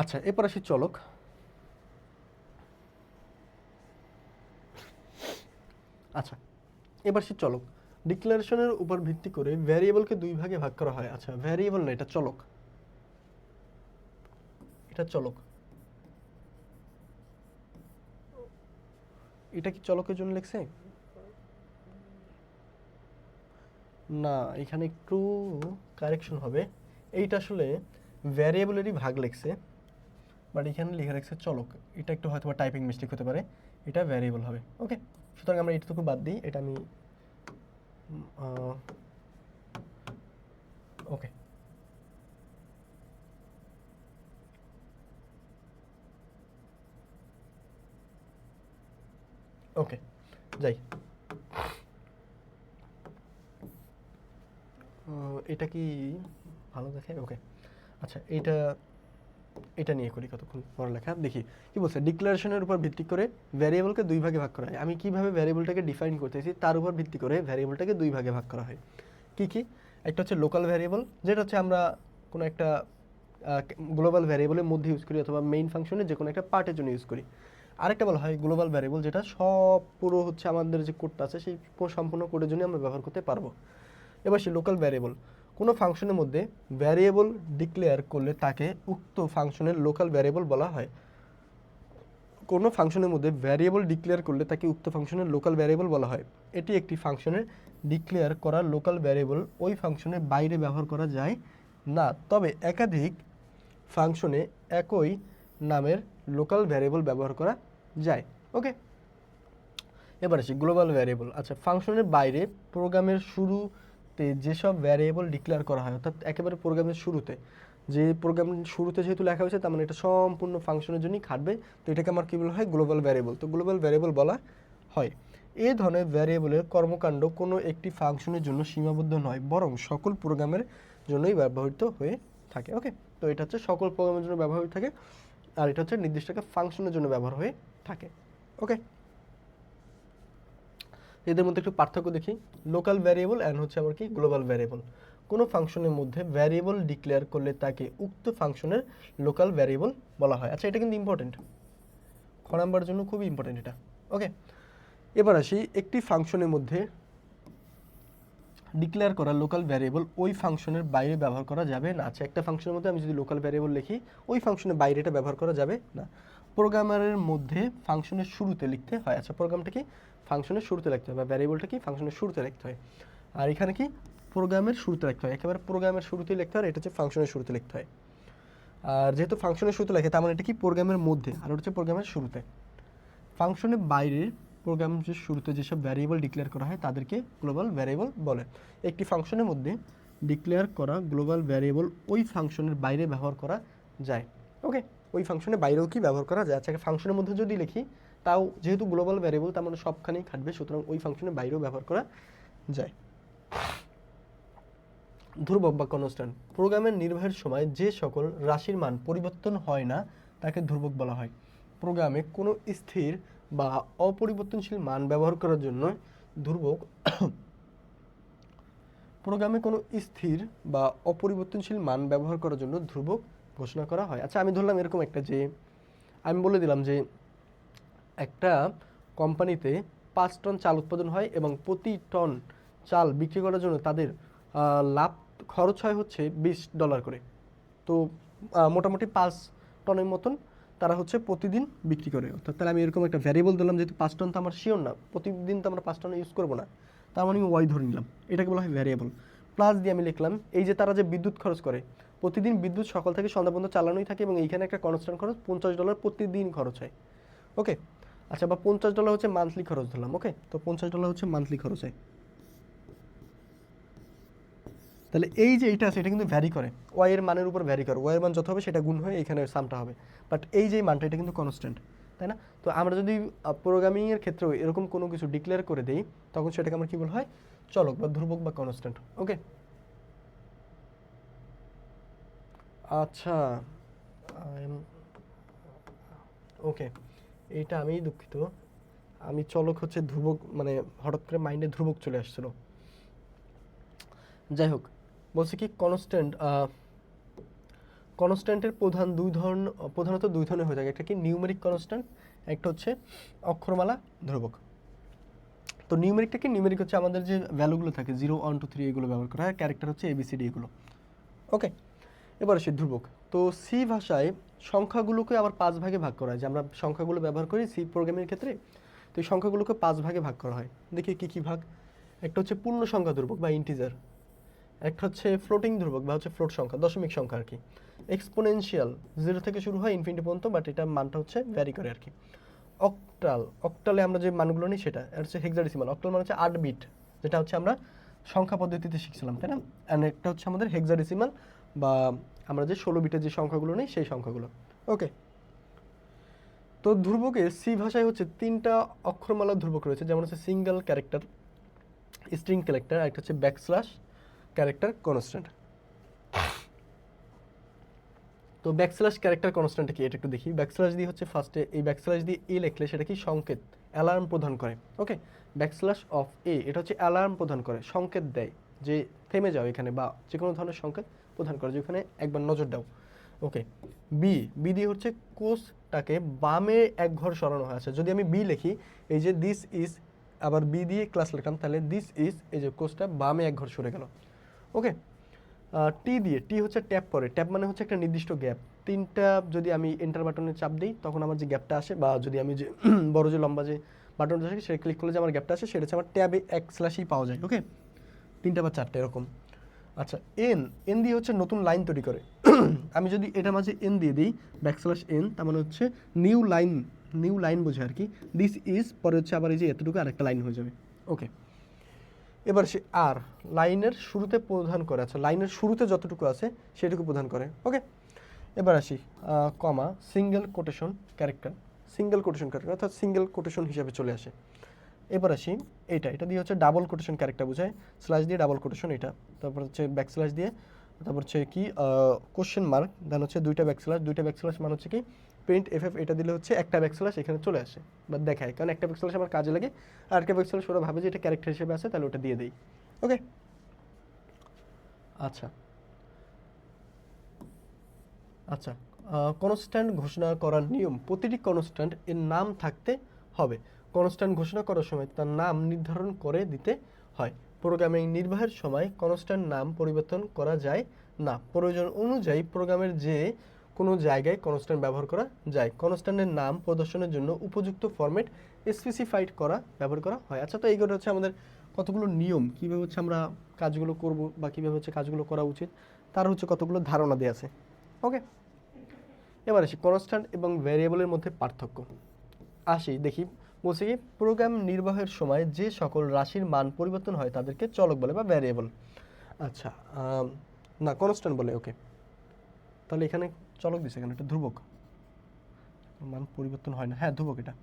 আচ্ছা, এরপর আসি চলক। আচ্ছা, এবার আসি চলক। ডিক্লারেশনের উপর ভিত্তি করে ভ্যারিয়েবলকে 2 ভাগে ভাগ করা হয়। আচ্ছা, ভ্যারিয়েবল না, এটা চলক, এটা চলক। এটা কি চলকের জন্য লিখছে? না, এখানে একটু কারেকশন হবে। এইটা আসলে ভ্যারিয়েবলেরই ভাগ লিখছে, বাট এখানে লিখে রাখছে চলক। এটা একটু হয়তো টাইপিং মিস্টেক হতে পারে, এটা ভ্যারিয়েবল হবে। ওকে, সুতরাং আমরা এইটুকু বাদ দিই, এটা আমি ওকে। ওকে, যাই। এটা কি ভালো দেখে? ওকে, আচ্ছা, এটা নিয়ে করি কতক্ষণ পড়ালেখা। দেখি কি বলছে। ডিক্লারেশনের উপর ভিত্তি করে ভ্যারিয়েবলকে 2 ভাগে ভাগ করা হয়। আমি কিভাবে ভ্যারিয়েবলটাকে ডিফাইন করতেছি তার উপর ভিত্তি করে ভ্যারিয়েবলটাকে 2 ভাগে ভাগ করা হয়। কি কি? একটা হচ্ছে লোকাল ভ্যারিয়েবল, যেটা হচ্ছে আমরা কোনো একটা গ্লোবাল ভ্যারিয়েবলের মধ্যে ইউজ করি, অথবা মেইন ফাংশনের যে কোনো একটা পার্টের জন্য ইউজ করি। আরেকটা বলা হয় গ্লোবাল ভ্যারিয়েবল, যেটা সব পুরো হচ্ছে আমাদের যে কোডটা আছে সেই সম্পূর্ণ কোডের জন্য আমরা ব্যবহার করতে পারবো। এবার সেই লোকাল ভ্যারিয়েবল, কোনো ফাংশনের মধ্যে ভ্যারিয়েবল ডিক্লেয়ার করলে তাকে উক্ত ফাংশনের লোকাল ভ্যারিয়েবল বলা হয়। কোনো ফাংশনের মধ্যে ভ্যারিয়েবল ডিক্লেয়ার করলে তাকে উক্ত ফাংশনের লোকাল ভ্যারিয়েবল বলা হয়। এটি একটি ফাংশনের ডিক্লেয়ার করা লোকাল ভ্যারিয়েবল ওই ফাংশনের বাইরে ব্যবহার করা যায় না, তবে একাধিক ফাংশনে একই নামের লোকাল ভ্যারিয়েবল ব্যবহার করা যায়। ওকে, এবার আসি গ্লোবাল ভ্যারিয়েবল। আচ্ছা, ফাংশনের বাইরে প্রোগ্রামের শুরুতে যেসব ভ্যারিয়েবল ডিক্লেয়ার করা হয়, অর্থাৎ একেবারে প্রোগ্রামের শুরুতে, যে প্রোগ্রাম শুরুতে যেহেতু লেখা হয়েছে তার মানে এটা সম্পূর্ণ ফাংশনের জন্যই খাটবে, তো এটাকে আমার কী বলা হয়? Global variable. তো গ্লোবাল ভ্যারিয়েবল বলা হয়। এই ধরনের ভ্যারিয়েবলের কর্মকাণ্ড কোনো একটি ফাংশনের জন্য সীমাবদ্ধ নয়, বরং সকল প্রোগ্রামের জন্যই ব্যবহৃত হয়ে থাকে। ওকে, তো এটা হচ্ছে সকল প্রোগ্রামের জন্য ব্যবহার হয়ে থাকে, আর এটা হচ্ছে নির্দিষ্ট একটা ফাংশনের জন্য ব্যবহার হয়ে থাকে। ওকে, এদের মধ্যে একটু পার্থক্য দেখি। লোকাল ভ্যারিয়েবল অ্যান্ড হচ্ছে আবার কি গ্লোবাল ভ্যারিয়েবল। কোনো ফাংশনের মধ্যে ভ্যারিয়েবল ডিক্লেয়ার করলে তাকে উক্ত ফাংশনের লোকাল ভ্যারিয়েবল বলা হয়। আচ্ছা, এটা কিন্তু ইম্পর্টেন্ট, খ নাম্বারের জন্য খুবই ইম্পর্টেন্ট এটা। ওকে, এবার আসি, একটি ফাংশনের মধ্যে ডিক্লেয়ার করা লোকাল ভ্যারিয়েবল ওই ফাংশনের বাইরে ব্যবহার করা যাবে না। আচ্ছা, একটা ফাংশনের মধ্যে আমি যদি লোকাল ভ্যারিয়েবল লিখি, ওই ফাংশনের বাইরে এটা ব্যবহার করা যাবে না। প্রোগ্রামারের মধ্যে ফাংশনের শুরুতে লিখতে হয়। আচ্ছা, প্রোগ্রামটা কি? ফাংশনের শুরুতে লিখতে হয়, বা ভ্যারিয়েবলটা কি? ফাংশনের শুরুতে লিখতে হয়। আর এখানে কি? প্রোগ্রামের শুরুতে লিখতে হয়, একেবারে প্রোগ্রামের শুরুতেই লিখতে হয়, এটা হচ্ছে ফাংশনের শুরুতে লিখতে হয়। আর যেহেতু ফাংশনের শুরুতে লেখে, তার মানে এটা কি? প্রোগ্রামের মধ্যে, আর ওটা হচ্ছে প্রোগ্রামের শুরুতে। ফাংশনের বাইরের প্রোগ্রামের শুরুতে যেসব ভ্যারিয়েবল ডিক্লেয়ার করা হয় তাদেরকে গ্লোবাল ভ্যারিয়েবল বলে। একটি ফাংশনের মধ্যে ডিক্লেয়ার করা গ্লোবাল ভ্যারিয়েবল ওই ফাংশনের বাইরে ব্যবহার করা যায়। ওকে, ওই ফাংশনের বাইরেও কি ব্যবহার করা যায়? আচ্ছা, ফাংশনের মধ্যে যদি লিখি, তাও যেহেতু গ্লোবাল ভ্যারিয়েবল তার মানে সবখানেই খাটবে, সুতরাং ওই ফাংশনের বাইরেও ব্যবহার করা যায়। ধ্রুবক বা কনস্ট্যান্ট। প্রোগ্রামের নির্বাহের সময় যে সকল রাশির মান পরিবর্তন হয় না তাকে ধ্রুবক বলা হয়। প্রোগ্রামে কোনো স্থির বা অপরিবর্তনশীল মান ব্যবহার করার জন্য ধ্রুবক প্রোগ্রামে কোনো স্থির বা অপরিবর্তনশীল মান ব্যবহার করার জন্য ধ্রুবক ঘোষণা করা হয়। আচ্ছা, আমি ধরলাম এরকম একটা, যে আমি বলে দিলাম যে একটা কোম্পানিতে 5 টন চাল উৎপাদন হয় এবং প্রতি টন চাল বিক্রি করার জন্য তাদের লাভ খরচ হয় হচ্ছে $20 করে। তো মোটামুটি 5 টনের মতন তারা হচ্ছে প্রতিদিন বিক্রি করে। অর্থাৎ তাহলে আমি এরকম একটা ভ্যারিয়েবল দিলাম, যেহেতু 5 টন তো আমার শিওর না, প্রতিদিন তো আমরা 5 টন ইউজ করবো না, তার মানে আমি ওয়াই ধরে নিলাম, এটাকে বলা হয় ভ্যারিয়েবল। প্লাস দিয়ে আমি লিখলাম এই যে তারা যে বিদ্যুৎ খরচ করে, প্রতিদিন বিদ্যুৎ সকাল থেকে সন্ধ্যা পর্যন্ত চালানোই থাকে এবং এইখানে একটা কনস্ট্যান্ট খরচ $50 প্রতিদিন খরচ হয়। ওকে, আচ্ছা, বা $50 হচ্ছে মান্থলি খরচ ধরলাম। ওকে, তো $50 হচ্ছে মান্থলি খরচ হয়। তাহলে এই যে এইটা আছে, এটা কিন্তু ভ্যারি করে, ওয়াই এর মানের উপর ভ্যারি করে, ওয়াই এর মান যত হবে সেটা গুণ হয়ে এখানে সামটা হবে, বাট এই যে মানটা এটা কিন্তু কনস্ট্যান্ট, তাই না? তো আমরা যদি প্রোগ্রামিংয়ের ক্ষেত্রেও এরকম কোনো কিছু ডিক্লেয়ার করে দিই, তখন সেটাকে আমরা কী বলা হয়? চলক বা ধ্রুবক বা কনস্ট্যান্ট। ওকে, আচ্ছা, ওকে, এইটা আমি দুঃখিত, আমি চলক হচ্ছে ধ্রুবক, মানে হঠাৎ করে মাইন্ডে ধ্রুবক চলে আসছিল। যাই হোক, বলছে কি কনস্ট্যান্টের প্রধানত দুই ধরনের হয়ে থাকে। একটা কি? নিউমেরিক কনস্ট্যান্ট, একটা হচ্ছে অক্ষরমালা ধ্রুবক। তো নিউমেরিকটা কি? নিউমেরিক হচ্ছে আমাদের যে ভ্যালুগুলো থাকে 0 1 2 3 এগুলো ব্যবহার করা হয়, ক্যারেক্টার হচ্ছে ABCD এগুলো। ওকে, এবার আসি ধ্রুবক। তো সি ভাষায় সংখ্যাগুলোকে আবার 5 ভাগে ভাগ করা হয়, যে আমরা সংখ্যাগুলো ব্যবহার করি সি প্রোগ্রামের ক্ষেত্রে, তো এই সংখ্যাগুলোকে 5 ভাগে ভাগ করা হয়। দেখি কি কি ভাগ। একটা হচ্ছে পূর্ণ সংখ্যা ধ্রুবক বা ইন্টিজার, একটা হচ্ছে ফ্লোটিং ধ্রুবক বা হচ্ছে ফ্লোট সংখ্যা, দশমিক সংখ্যা আর কি। এক্সপোনেনশিয়াল, 0 থেকে শুরু হয় ইনফিনিটি পর্যন্ত, বাট এটা মানটা হচ্ছে ভ্যারি করে আর কি। অক্টালে আমরা যে মানগুলো নিই সেটা, আর হচ্ছে হেক্সাডেসিমাল। অক্টাল মানে হচ্ছে 8 বিট, যেটা হচ্ছে আমরা সংখ্যা পদ্ধতিতে শিখছিলাম, তাই না? অ্যান্ড একটা হচ্ছে আমাদের হেক্সাডেসিমাল, বা আমরা যে 16 বিটের যে সংখ্যাগুলো নিই সেই সংখ্যাগুলো। ওকে, তো ধ্রুবকের সি ভাষায় হচ্ছে 3টা অক্ষরমালা ধ্রুবক রয়েছে, যেমন হচ্ছে সিঙ্গেল ক্যারেক্টার, স্ট্রিং ক্যারেক্টার, আর একটা হচ্ছে ব্যাকস্ল্যাশ ক্যারেক্টার কনস্ট্যান্ট। তো ব্যাকস্ল্যাশ ক্যারেক্টার কনস্ট্যান্ট কি, এটা একটু দেখি। ব্যাকস্ল্যাশ দিয়ে হচ্ছে ফার্স্টে, এই ব্যাকস্ল্যাশ দিয়ে এ লিখলে সেটা কি? সংকেত, অ্যালার্ম প্রদান করে। ওকে, ব্যাকস্ল্যাশ অফ এ, এটা হচ্ছে অ্যালার্ম প্রদান করে, সংকেত দেয় যে থেমে যাও এখানে, বা যে কোনো ধরনের সংকেত প্রদান করে, যেখানে একবার নজর দাও। ওকে, বি দিয়ে হচ্ছে কোষটাকে বামে এক ঘর সরানো হয়। আচ্ছা, যদি আমি বি লিখি, এই যে দিস ইজ, আবার বি দিয়ে ক্লাস লিখলাম, তাহলে দিস ইজ, এই যে কোষটা বামে এক ঘর সরে গেল। ওকে, টি দিয়ে, টি হচ্ছে ট্যাপ করে, ট্যাপ মানে হচ্ছে একটা নির্দিষ্ট গ্যাপ। 3টা যদি আমি এন্টার বাটনে চাপ দিই, তখন আমার যে গ্যাপটা আসে, বা যদি আমি যে বড় যে লম্বা যে বাটনটা থাকে সেটা ক্লিক করলে যে আমার গ্যাপটা আসে, সেটা হচ্ছে আমার ট্যাবে এক স্ল্যাশই পাওয়া যায়। ওকে, 3টা বা 4টা এরকম। আচ্ছা, এন দিয়ে হচ্ছে নতুন লাইন তৈরি করে। আমি যদি এটা মাঝে এন দিয়ে দিই, ব্যাকস্ল্যাশ এন, তার মানে হচ্ছে নিউ লাইন নিউ লাইন বোঝায় আর কি। দিস ইজ পরে হচ্ছে আবার এই যে এতটুকু আরেকটা লাইন হয়ে যাবে। ওকে, এবার সে আর লাইনের শুরুতে প্রদান করে, আচ্ছা লাইনের শুরুতে যতটুকু আছে সেটুকু প্রদান করে। ওকে, এবার আসি comma single quotation character, single quotation character অর্থাৎ সিঙ্গেল কোটেশন হিসাবে চলে আসে। এবার আসি এটা দিয়ে হচ্ছে ডাবল কোটেশন ক্যারেক্টার বোঝায়, স্ল্যাশ দিয়ে ডাবল কোটেশন এটা, তারপর হচ্ছে ব্যাক স্ল্যাশ দিয়ে, তারপর হচ্ছে কি কোশ্চেন মার্ক, দেন হচ্ছে দুইটা ব্যাক স্ল্যাশ মানে হচ্ছে কি প্রিন্ট এফএফ, এটা দিলে হচ্ছে একটা ব্যাক স্ল্যাশ এখানে চলে আসে বা দেখায়, কারণ একটা ব্যাক স্ল্যাশ আমার কাজে লাগে, আর একটা ব্যাক স্ল্যাশ ওরা ভাবে যে এটা ক্যারেক্টার হিসেবে আছে, তাহলে ওটা দিয়ে দেই। ওকে, আচ্ছা আচ্ছা কনস্ট্যান্ট ঘোষণা করার নিয়ম, প্রতিটি কনস্ট্যান্ট এর নাম থাকতে হবে। কনস্ট্যান্ট ঘোষণা করার সময় তার নাম নির্ধারণ করে দিতে হয়। প্রোগ্রামিং নির্বাহের সময় কনস্ট্যান্ট নাম পরিবর্তন করা যায় না। প্রয়োজন অনুযায়ী প্রোগ্রামের যে কোনো জায়গায় কনস্ট্যান্ট ব্যবহার করা যায়। কনস্ট্যান্টের নাম প্রদর্শনের জন্য উপযুক্ত ফরম্যাট স্পেসিফাইড করা ব্যবহার করা হয়। আচ্ছা, তো এইগুলো হচ্ছে আমাদের কতগুলো নিয়ম, কীভাবে হচ্ছে আমরা কাজগুলো করব বা কীভাবে হচ্ছে কাজগুলো করা উচিত, তার হচ্ছে কতগুলো ধারণা দেওয়া আছে। ওকে, এবার আসি কনস্ট্যান্ট এবং ভ্যারিয়েবলের মধ্যে পার্থক্য। আসি দেখি, বলছে কি প্রোগ্রাম নির্বাহের সময় যে সকল রাশির মান পরিবর্তন হয় তাদেরকে চলক বলে বা ভ্যারিয়েবল। আচ্ছা না কনস্ট্যান্ট বলে। ওকে, তাহলে এখানে চলক দিছে, এখানে একটা ধ্রুবক, মান পরিবর্তন হয় না, হ্যাঁ ধ্রুবক এটা।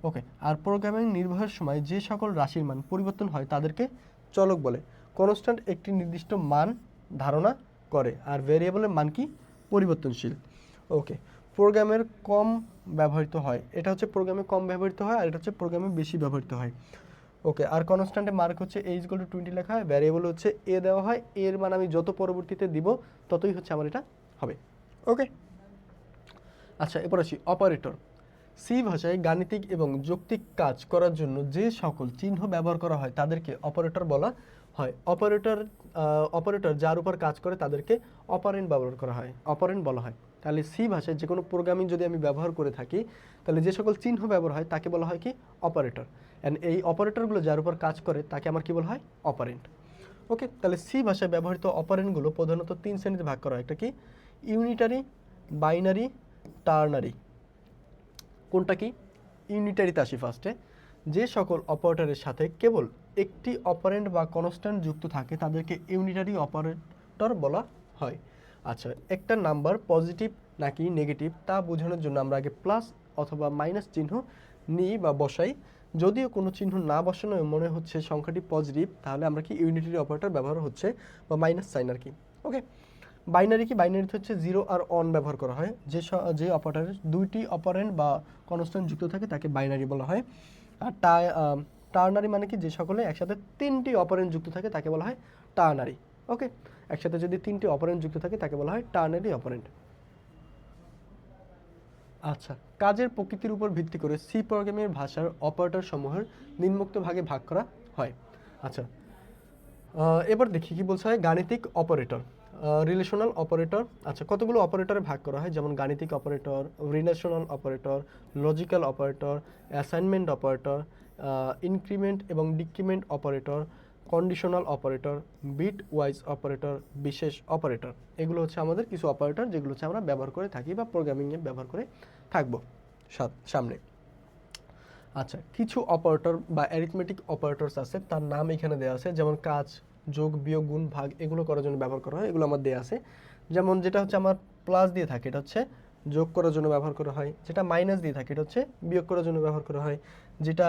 ওকে, আর প্রোগ্রামিং নির্বাহের সময় যে সকল রাশির মান পরিবর্তন হয় তাদেরকে চলক বলে। কনস্ট্যান্ট একটি নির্দিষ্ট মান ধারণা করে, আর ভ্যারিয়েবলের মান কি পরিবর্তনশীল। ওকে, প্রোগ্রামের কম ব্যবহৃত হয়, এটা হচ্ছে প্রোগ্রামে কম ব্যবহৃত হয়, আর এটা হচ্ছে প্রোগ্রামে বেশি ব্যবহৃত হয়। ওকে, আর কনস্ট্যান্টে মার্ক হচ্ছে a = 20 লেখা হয়, ভ্যারিয়েবল হচ্ছে এ দেওয়া হয়, এর মান আমি যত পরবর্তীতে দিব ততই হচ্ছে আমার এটা হবে। ওকে, আচ্ছা এরপর আসি অপারেটর। সি ভাষায় গাণিতিক এবং যৌক্তিক কাজ করার জন্য যে সকল চিহ্ন ব্যবহার করা হয় তাদেরকে অপারেটর বলা হয়। অপারেটর যার উপর কাজ করে তাদেরকে অপারেন্ড ব্যবহার করা হয়, অপারেন্ড বলা হয়। তাহলে সি ভাষায় যে কোনো প্রোগ্রামিং যদি আমি ব্যবহার করে থাকি, তাহলে যে সকল চিহ্ন ব্যবহার হয় তাকে বলা হয় কি অপারেটর, অ্যান্ড এই অপারেটরগুলো যার উপর কাজ করে তাকে আমার কি বলা হয় অপারেন্ড। ওকে, তাহলে সি ভাষায় ব্যবহৃত অপারেন্ডগুলো প্রধানত 3 শ্রেণীতে ভাগ করা হয়। একটা কি ইউনিটারি, বাইনারি, টার্নারি। কোনটা কি ইউনিটারিতে আসি ফার্স্টে, যে সকল অপারেটরের সাথে কেবল একটি অপারেন্ড বা কনস্ট্যান্ট যুক্ত থাকে তাদেরকে ইউনিটারি অপারেটর বলা হয়। আচ্ছা, একটা নাম্বার পজিটিভ নাকি নেগেটিভ তা বোঝানোর জন্য আমরা আগে প্লাস অথবা মাইনাস চিহ্ন নিই বা বসাই। যদিও কোনো চিহ্ন না বসানো মনে হচ্ছে সংখ্যাটি পজিটিভ, তাহলে আমরা কি ইউনিটারি অপারেটর ব্যবহার হচ্ছে বা মাইনাস সাইন আর কি। ওকে, বাইনারি কি বাইনারিতে হচ্ছে 0 আর 1 ব্যবহার করা হয়। যে অপারেটরের দুইটি অপারেন্ড বা কনস্ট্যান্ট যুক্ত থাকে তাকে বাইনারি বলা হয়। আর টার্নারি মানে কি যে সকলে একসাথে 3টি অপারেন্ড যুক্ত থাকে তাকে বলা হয় টার্নারি। ওকে, একসাথে যদি 3টি অপারেন্ড যুক্ত থাকে তাকে বলা হয় টার্নারি অপারেন্ড। আচ্ছা, কাজের প্রকৃতির উপর ভিত্তি করে সি প্রোগ্রামের ভাষার অপারেটর সমূহের নিম্নোক্ত ভাগে ভাগ করা হয়। আচ্ছা, এবার দেখি কি বলছে হয় গাণিতিক অপারেটর, রিলেশনাল অপারেটর। আচ্ছা, কতগুলো অপারেটরে ভাগ করা হয়, যেমন গাণিতিক operator, relational operator, logical operator, assignment operator, increment এবং decrement operator, conditional operator, bitwise operator, বিশেষ অপারেটর। এগুলো হচ্ছে আমাদের কিছু অপারেটর যেগুলো হচ্ছে আমরা ব্যবহার করে থাকি বা প্রোগ্রামিংয়ে ব্যবহার করে থাকবো সামনে। আচ্ছা, কিছু অপারেটর বা অ্যারিথমেটিক অপারেটরস আছে, তার নাম এখানে দেওয়া আছে, যেমন কাজ, যোগ, বিয়োগ, গুণ, ভাগ এগুলো করার জন্য ব্যবহার করা হয়, এগুলো আমার দেওয়া আছে। যেমন যেটা হচ্ছে আমার প্লাস দিয়ে থাকে এটা হচ্ছে যোগ করার জন্য ব্যবহার করা হয়, যেটা মাইনাস দিয়ে থাকে এটা হচ্ছে বিয়োগ করার জন্য ব্যবহার করা হয়, যেটা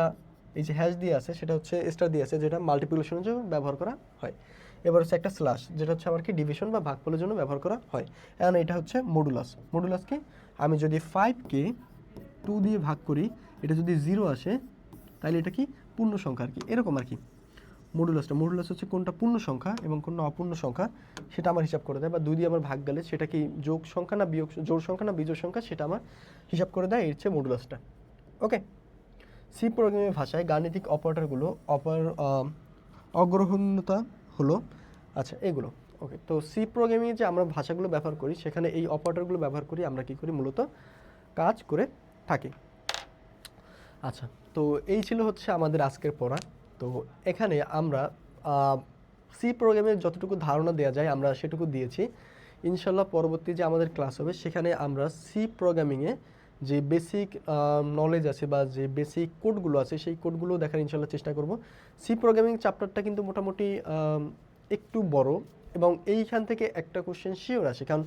এই যে হ্যাশ দিয়ে আছে সেটা হচ্ছে স্টার দিয়ে আছে, যেটা মাল্টিপ্লিকেশনের জন্য ব্যবহার করা হয়। এবার হচ্ছে একটা স্ল্যাশ, যেটা হচ্ছে আমার কি ডিভিশন বা ভাগফলের জন্য ব্যবহার করা হয়। এখন এটা হচ্ছে মডুলাস। মডুলাসকে আমি যদি 5কে 2 দিয়ে ভাগ করি, এটা যদি 0 আসে তাহলে এটা কি পূর্ণ সংখ্যা আর কি, এরকম আর কি মডুলাস হচ্ছে কোনটা পূর্ণ সংখ্যা এবং কোনটা অপূর্ণ সংখ্যা সেটা আমার হিসাব করে দেয়, বা 2 দিয়ে আমার ভাগ গেলে সেটা কি যোগ সংখ্যা না জোড় সংখ্যা না বিজোড় সংখ্যা সেটা আমার হিসাব করে দেয়, এর হচ্ছে মডুলাসটা। ওকে, সি প্রোগ্রামিং ভাষায় গাণিতিক অপারেটরগুলো অগ্রহণতা হলো, আচ্ছা এগুলো। ওকে, তো সি প্রোগ্রামিংয়ে যে আমরা ভাষাগুলো ব্যবহার করি সেখানে এই অপারেটরগুলো ব্যবহার করি, আমরা কি করি মূলত কাজ করে থাকি। আচ্ছা, তো এই ছিল হচ্ছে আমাদের আজকের পড়া। তো এখানে আমরা সি প্রোগ্রামের যতটুকু ধারণা দেওয়া যায় আমরা সেটুকু দিয়েছি। ইনশাল্লাহ পরবর্তী যে আমাদের ক্লাস হবে সেখানে আমরা সি প্রোগ্রামিংয়ে যে বেসিক নলেজ আছে বা যে বেসিক কোডগুলো আছে সেই কোডগুলো দেখার ইনশাল্লাহ চেষ্টা করব। সি প্রোগ্রামিং চ্যাপ্টারটা কিন্তু মোটামুটি একটু বড়, এবং এইখান থেকে একটা কোশ্চেন শিওর আসে, কারণ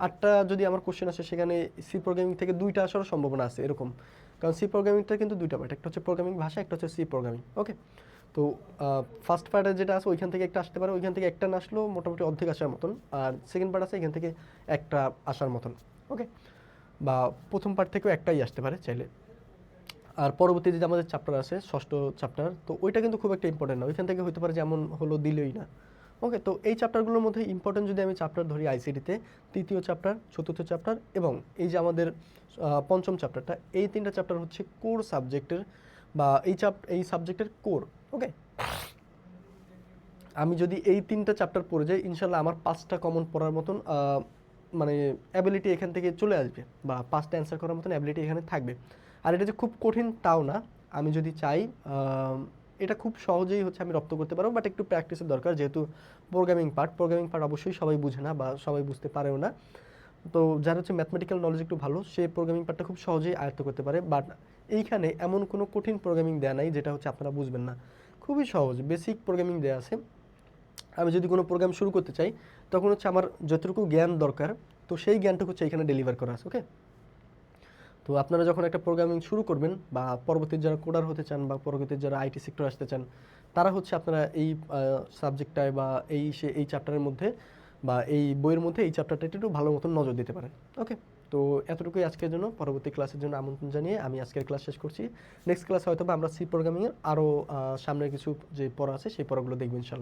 8টা যদি আমার কোশ্চেন আসে সেখানে সি প্রোগ্রামিং থেকে 2টা আসারও সম্ভাবনা আছে এরকম, কারণ সি প্রোগ্রামিংটা কিন্তু 2টা পার্ট, একটা হচ্ছে প্রোগ্রামিং ভাষা, একটা হচ্ছে সি প্রোগ্রামিং। ওকে, তো ফার্স্ট পার্টে যেটা আছে ওইখান থেকে একটা আসতে পারে, ওইখান থেকে একটা না আসলেও মোটামুটি অর্ধেক আসার মতন, আর সেকেন্ড পার্ট আছে এখান থেকে একটা আসার মতন। ওকে, বা প্রথম পার্ট থেকেও একটাই আসতে পারে চাইলে। আর পরবর্তীতে যে আমাদের চ্যাপ্টার আছে ষষ্ঠ চ্যাপ্টার, তো ওইটা কিন্তু খুব একটা ইম্পর্টেন্ট না, ওইখান থেকে হতে পারে যেমন হলো দিলেই না। ওকে, তো এই চ্যাপ্টারগুলোর মধ্যে ইম্পর্টেন্ট যদি আমি চ্যাপ্টার ধরি আইসিটিতে, তৃতীয় চ্যাপ্টার, চতুর্থ চ্যাপ্টার এবং এই যে আমাদের পঞ্চম চ্যাপ্টারটা, এই 3টা চ্যাপ্টার হচ্ছে কোর সাবজেক্টের, বা এই সাবজেক্টের কোর। ওকে, আমি যদি এই 3টা চ্যাপ্টার পড়ে যাই ইনশাল্লাহ আমার 5টা কমন পড়ার মতন মানে অ্যাবিলিটি এখান থেকে চলে আসবে, বা 5টা অ্যান্সার করার মতন অ্যাবিলিটি এখানে থাকবে। আর এটা যে খুব কঠিন তাও না, আমি যদি চাই এটা খুব সহজেই হচ্ছে আমি রপ্ত করতে পারবো, বাট একটু প্র্যাকটিসের দরকার, যেহেতু প্রোগ্রামিং পার্ট অবশ্যই সবাই বুঝে না বা সবাই বুঝতে পারেও না। তো যার হচ্ছে ম্যাথমেটিক্যাল নলেজ একটু ভালো, সে প্রোগ্রামিং পার্টটা খুব সহজেই আয়ত্ত করতে পারে, বাট এইখানে এমন কোনো কঠিন প্রোগ্রামিং দেয়া নাই যেটা হচ্ছে আপনারা বুঝবেন না, খুবই সহজ বেসিক প্রোগ্রামিং দেয়া আছে। আমি যদি কোনো প্রোগ্রাম শুরু করতে চাই তখন হচ্ছে আমার যতটুকু জ্ঞান দরকার, তো সেই জ্ঞানটুকু হচ্ছে এখানে ডেলিভার করা আছে। ওকে, তো আপনারা যখন একটা প্রোগ্রামিং শুরু করবেন বা পরবর্তীতে যারা কোডার হতে চান বা পরবর্তীতে যারা আইটি সেক্টর আসতে চান, তারা হচ্ছে আপনারা এই সাবজেক্টটায় বা এই চ্যাপ্টারের মধ্যে বা এই বইয়ের মধ্যে এই চ্যাপ্টারটা একটু ভালো মতন নজর দিতে পারেন। ওকে, তো এতটুকুই আজকের জন্য, পরবর্তী ক্লাসের জন্য আমন্ত্রণ জানিয়ে আমি আজকের ক্লাস শেষ করছি। নেক্সট ক্লাস হয়তো বা আমরা সি প্রোগ্রামিংয়ের আরও সামনের কিছু যে পড়া আছে সেই পড়াগুলো দেখব ইনশাল্লাহ।